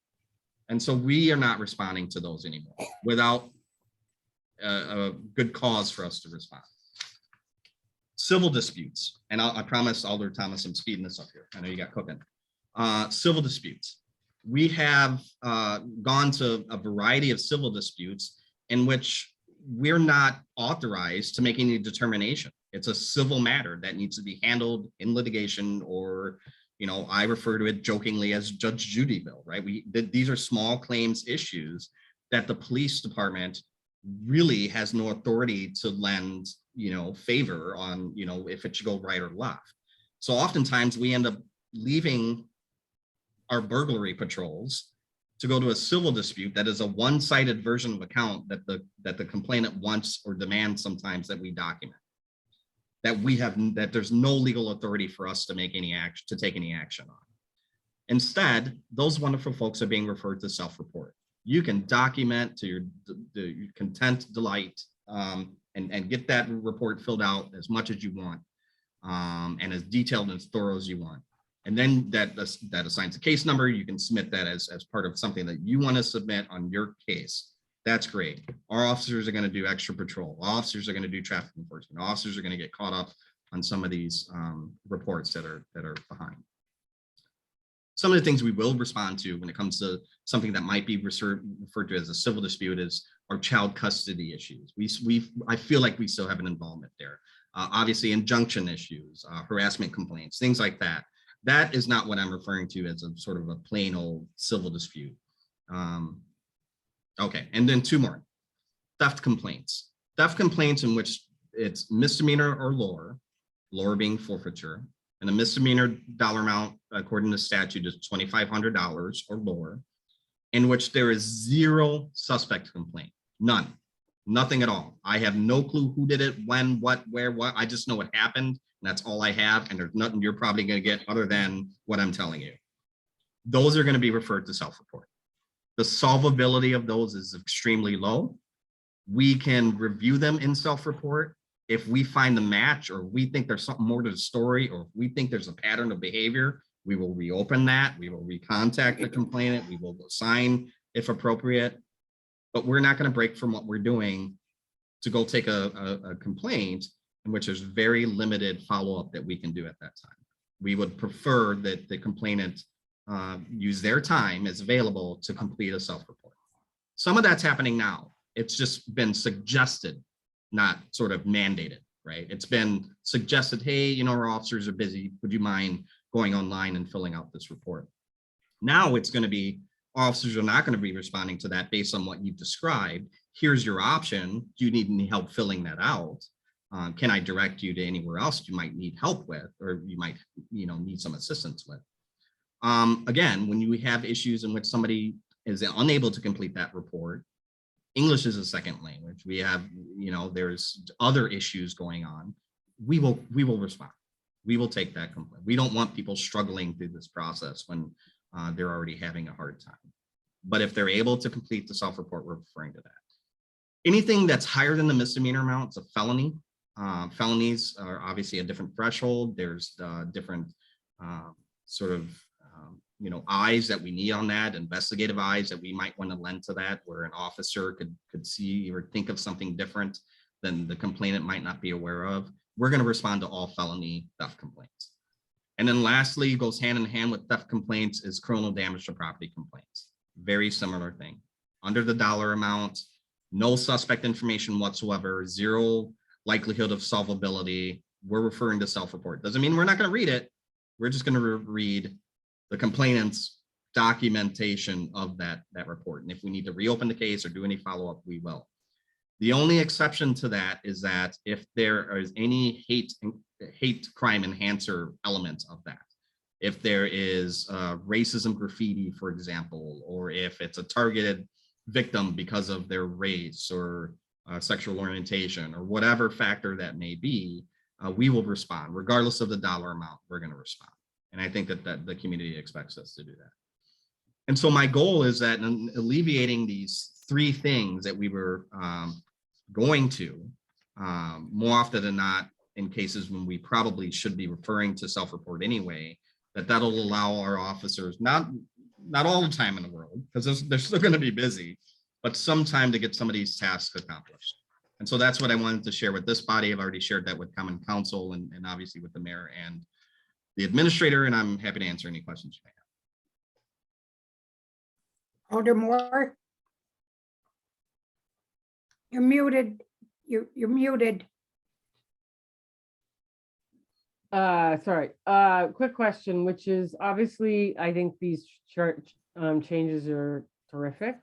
And so we are not responding to those anymore without a good cause for us to respond. Civil disputes, and I promise Alder Thomas, I'm speeding this up here. I know you got cooking. Civil disputes. We have gone to a variety of civil disputes in which we're not authorized to make any determination. It's a civil matter that needs to be handled in litigation or I refer to it jokingly as Judge Judy bill, right? These are small claims issues that the police department really has no authority to lend, favor on, if it should go right or left. So oftentimes we end up leaving our burglary patrols to go to a civil dispute that is a one-sided version of account that the complainant wants or demands sometimes that we document. That there's no legal authority for us to take any action on. Instead, those wonderful folks are being referred to self-report. You can document to your content, delight, and get that report filled out as much as you want, and as detailed and as thorough as you want. And then that assigns a case number. You can submit that as part of something that you want to submit on your case. That's great. Our officers are going to do extra patrol. Officers are going to do traffic enforcement. Officers are going to get caught up on some of these reports that are behind. Some of the things we will respond to when it comes to something that might be referred to as a civil dispute is our child custody issues. I feel like we still have an involvement there. Obviously, injunction issues, harassment complaints, things like that. That is not what I'm referring to as a sort of a plain old civil dispute. Okay, and then two more. Theft complaints. Theft complaints in which it's misdemeanor or lower being forfeiture, and a misdemeanor dollar amount according to statute is $2,500 or lower, in which there is zero suspect complaint. None. Nothing at all. I have no clue who did it, when, what, where, what. I just know it happened. And that's all I have. And there's nothing you're probably going to get other than what I'm telling you. Those are going to be referred to self-report. The solvability of those is extremely low. We can review them in self-report. If we find the match, or we think there's something more to the story, or if we think there's a pattern of behavior, we will reopen that. We will recontact the complainant. We will assign if appropriate. But we're not going to break from what we're doing to go take a complaint in which there's very limited follow-up that we can do at that time. We would prefer that the complainant use their time as available to complete a self-report. Some of that's happening now. It's just been suggested, not sort of mandated, right? It's been suggested, hey, our officers are busy. Would you mind going online and filling out this report? Now it's going to be, officers are not going to be responding to that based on what you've described. Here's your option. Do you need any help filling that out? Can I direct you to anywhere else you might need help with, or you might, need some assistance with? Again, when you have issues in which somebody is unable to complete that report, English is a second language. We have, there's other issues going on. We will respond. We will take that complaint. We don't want people struggling through this process when they're already having a hard time. But if they're able to complete the self-report, we're referring to that. Anything that's higher than the misdemeanor amount is a felony. Felonies are obviously a different threshold. There's different eyes that we need on that, investigative eyes that we might want to lend to that, where an officer could see or think of something different than the complainant might not be aware of. We're going to respond to all felony theft complaints. And then lastly, goes hand in hand with theft complaints is criminal damage to property complaints. Very similar thing. Under the dollar amount, no suspect information whatsoever, zero likelihood of solvability. We're referring to self-report. Doesn't mean we're not going to read it. We're just going to read the complainant's documentation of that report. And if we need to reopen the case or do any follow-up, we will. The only exception to that is that if there is any hate crime enhancer element of that, if there is racism graffiti, for example, or if it's a targeted victim because of their race or sexual orientation or whatever factor that may be, we will respond. Regardless of the dollar amount, we're going to respond. And I think that the community expects us to do that. And so my goal is that in alleviating these three things that we were going to, more often than not, in cases when we probably should be referring to self-report anyway, that'll allow our officers, not all the time in the world, because they're still going to be busy, but some time to get some of these tasks accomplished. And so that's what I wanted to share with this body. I've already shared that with Common Council and obviously with the mayor and the administrator, and I'm happy to answer any questions you may have. Alder Moore? You're muted. You're muted. Sorry, quick question, which is obviously, I think these church changes are terrific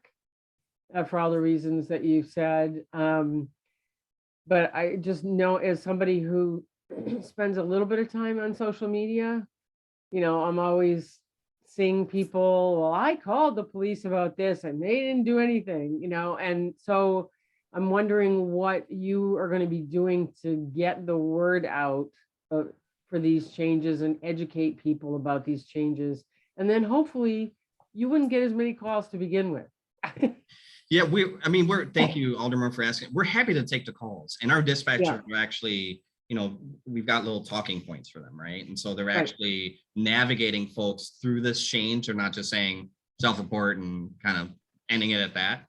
for all the reasons that you said. But I just know as somebody who spends a little bit of time on social media, you know, I'm always seeing people, well, I called the police about this and they didn't do anything, you know, and so I'm wondering what you are going to be doing to get the word out for these changes and educate people about these changes. And then hopefully you wouldn't get as many calls to begin with. Yeah, thank you, Alderman, for asking. We're happy to take the calls, and our dispatchers are actually, you know, we've got little talking points for them, right? And so they're actually navigating folks through this change. They're not just saying self-report and kind of ending it at that.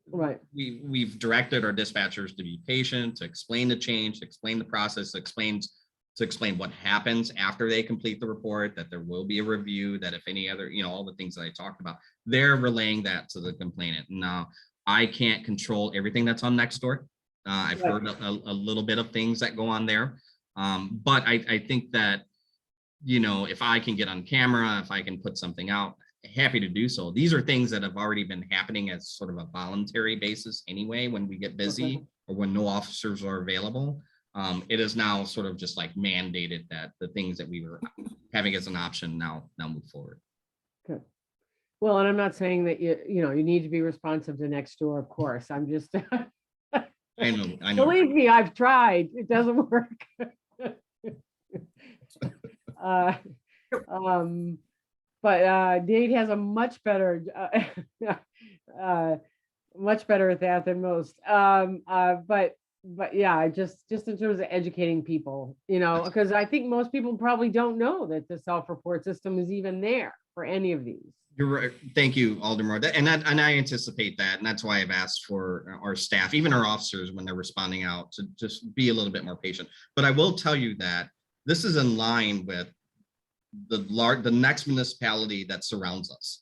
Right. We've directed our dispatchers to be patient, to explain the change, to explain the process, to explain what happens after they complete the report, that there will be a review, that if any other, you know, all the things that I talked about, they're relaying that to the complainant. Now, I can't control everything that's on Nextdoor. I've heard a little bit of things that go on there. But I think that, you know, if I can get on camera, if I can put something out, happy to do so. These are things that have already been happening as sort of a voluntary basis anyway, when we get busy or when no officers are available. It is now sort of just like mandated that the things that we were having as an option now move forward. Good. Well, and I'm not saying that you know, you need to be responsive to Nextdoor, of course. I'm just I know. Believe me, I've tried. It doesn't work. But Dane has a much better at that than most. But yeah, just in terms of educating people, you know, because I think most people probably don't know that the self-report system is even there for any of these. You're right. Thank you, Alderman. And I anticipate that. And that's why I've asked for our staff, even our officers, when they're responding out, to just be a little bit more patient. But I will tell you that this is in line with the next municipality that surrounds us.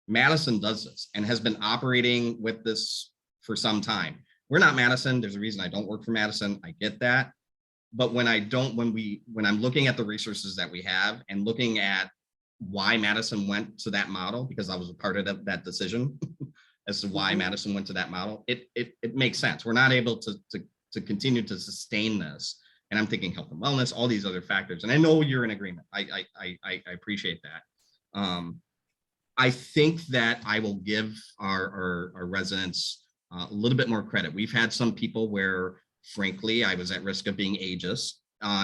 Madison does this and has been operating with this for some time. We're not Madison. There's a reason I don't work for Madison. I get that. But when I'm looking at the resources that we have and looking at why Madison went to that model, because I was a part of that decision as to why Madison went to that model, it makes sense. We're not able to continue to sustain this. And I'm thinking health and wellness, all these other factors. And I know you're in agreement. I appreciate that. I think that I will give our residents a little bit more credit. We've had some people where, frankly, I was at risk of being ageist.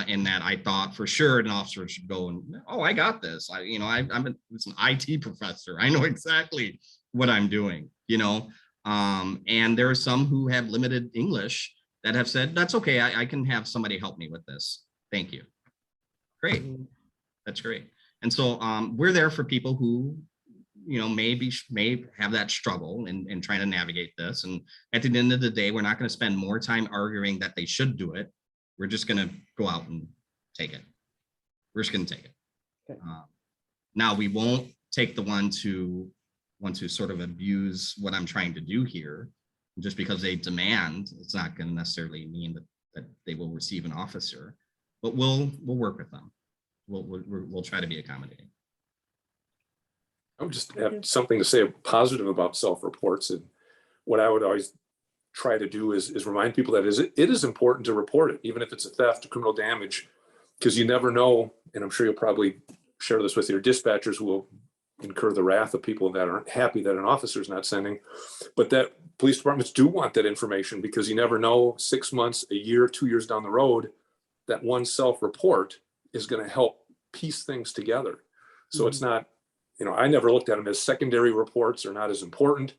In that I thought for sure an officer should go and, oh, I got this. I'm an IT professor. I know exactly what I'm doing, you know. And there are some who have limited English that have said, that's okay. I can have somebody help me with this. Thank you. Great. That's great. And so we're there for people who, you know, may have that struggle in trying to navigate this. And at the end of the day, we're not going to spend more time arguing that they should do it. We're just going to go out and take it. We're just going to take it. Okay. Now, we won't take the ones who want to sort of abuse what I'm trying to do here. Just because they demand, it's not going to necessarily mean that they will receive an officer, but we'll work with them. We'll try to be accommodating. I would just have something to say positive about self-reports. And what I would always try to do is remind people that it is important to report it, even if it's a theft or criminal damage, because you never know. And I'm sure you'll probably share this with your dispatchers, who will incur the wrath of people that aren't happy that an officer is not sending, but that police departments do want that information, because you never know, 6 months, a year, 2 years down the road, that one self-report is going to help piece things together. So it's not, you know, I never looked at them as secondary reports are not as important.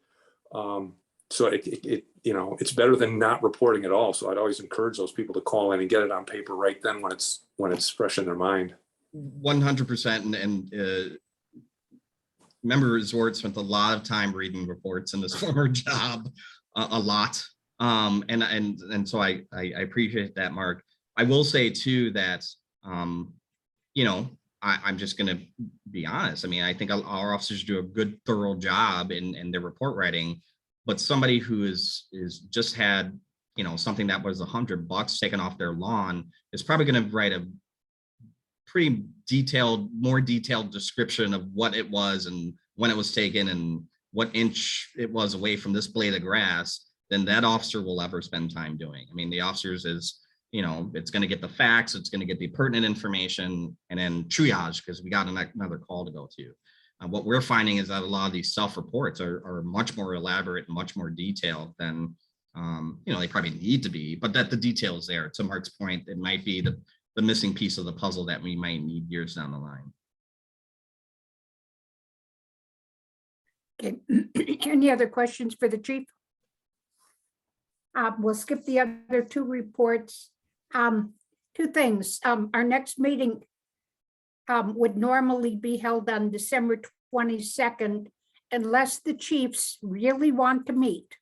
So it you know, it's better than not reporting at all. So I'd always encourage those people to call in and get it on paper right then when it's fresh in their mind. 100%. And Member Resort spent a lot of time reading reports in this former job, a lot. And so I appreciate that, Mark. I will say too that, you know, I'm just going to be honest. I mean, I think our officers do a good, thorough job in their report writing, but somebody who is just had, you know, something that was $100 taken off their lawn is probably going to write pretty detailed, more detailed description of what it was and when it was taken and what inch it was away from this blade of grass, then that officer will ever spend time doing. I mean, the officers is, you know, it's going to get the facts, it's going to get the pertinent information, and then triage, because we got another call to go to. What we're finding is that a lot of these self-reports are much more elaborate and much more detailed than, you know, they probably need to be, but that the detail is there. To Mark's point, it might be the missing piece of the puzzle that we might need years down the line. Okay, any other questions for the chief? We'll skip the other two reports. Two things. Our next meeting would normally be held on December 22nd, unless the chiefs really want to meet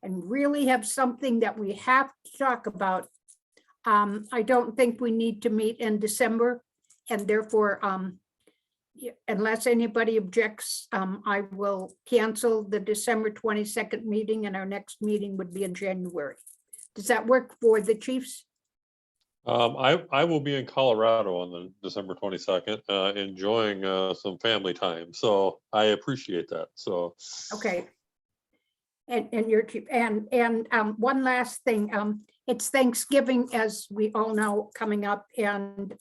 and really have something that we have to talk about. I don't think we need to meet in December, and therefore, unless anybody objects, I will cancel the December 22nd meeting, and our next meeting would be in January. Does that work for the chiefs? I will be in Colorado on the December 22nd, enjoying some family time. So I appreciate that. So. Okay. And your chief, and one last thing, it's Thanksgiving, as we all know, coming up, and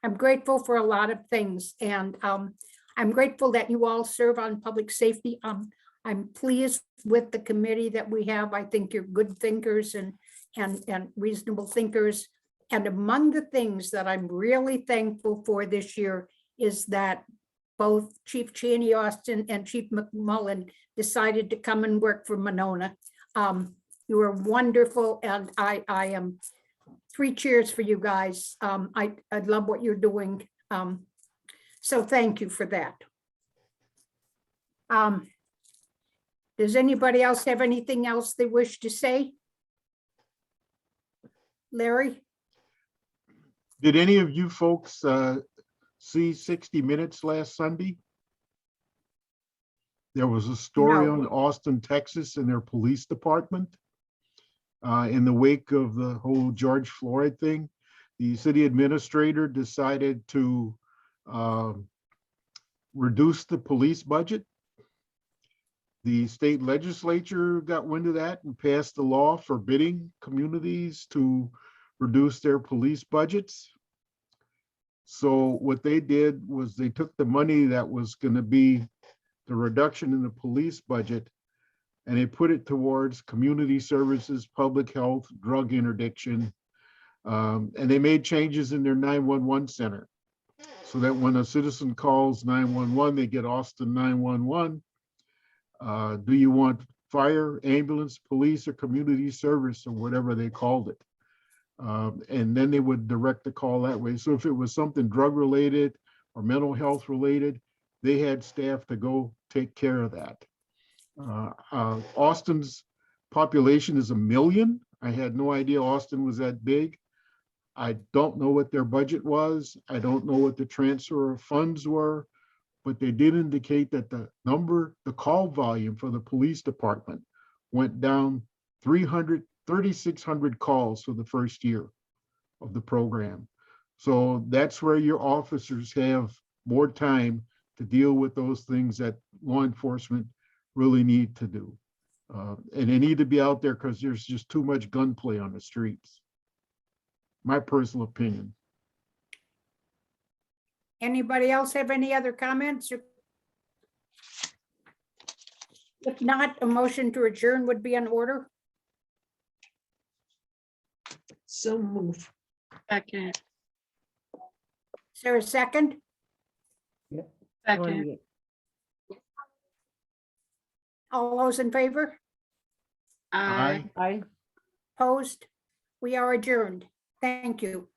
I'm grateful for a lot of things, and I'm grateful that you all serve on public safety. I'm pleased with the committee that we have. I think you're good thinkers and reasonable thinkers. And among the things that I'm really thankful for this year is that both Chief Cheney Austin and Chief McMullen decided to come and work for Monona. You are wonderful, and I am 3 cheers for you guys. I love what you're doing. So thank you for that. Does anybody else have anything else they wish to say? Larry? Did any of you folks see 60 Minutes last Sunday? There was a story No. on Austin, Texas, and their police department. In the wake of the whole George Floyd thing, the city administrator decided to reduce the police budget. The state legislature got wind of that and passed a law forbidding communities to reduce their police budgets. So what they did was they took the money that was going to be the reduction in the police budget, and they put it towards community services, public health, drug interdiction, and they made changes in their 911 center so that when a citizen calls 911, they get Austin 911. Do you want fire, ambulance, police, or community service, or whatever they called it? And then they would direct the call that way. So if it was something drug related or mental health related, they had staff to go take care of that. Austin's population is 1 million. I had no idea Austin was that big. I don't know what their budget was. I don't know what the transfer of funds were, but they did indicate that the call volume for the police department went down 3,600 calls for the first year of the program. So that's where your officers have more time to deal with those things that law enforcement really need to do. And they need to be out there because there's just too much gunplay on the streets. My personal opinion. Anybody else have any other comments? If not, a motion to adjourn would be in order. So move. Second. Is there a second? Second. All those in favor? Aye. Aye. Opposed? We are adjourned. Thank you.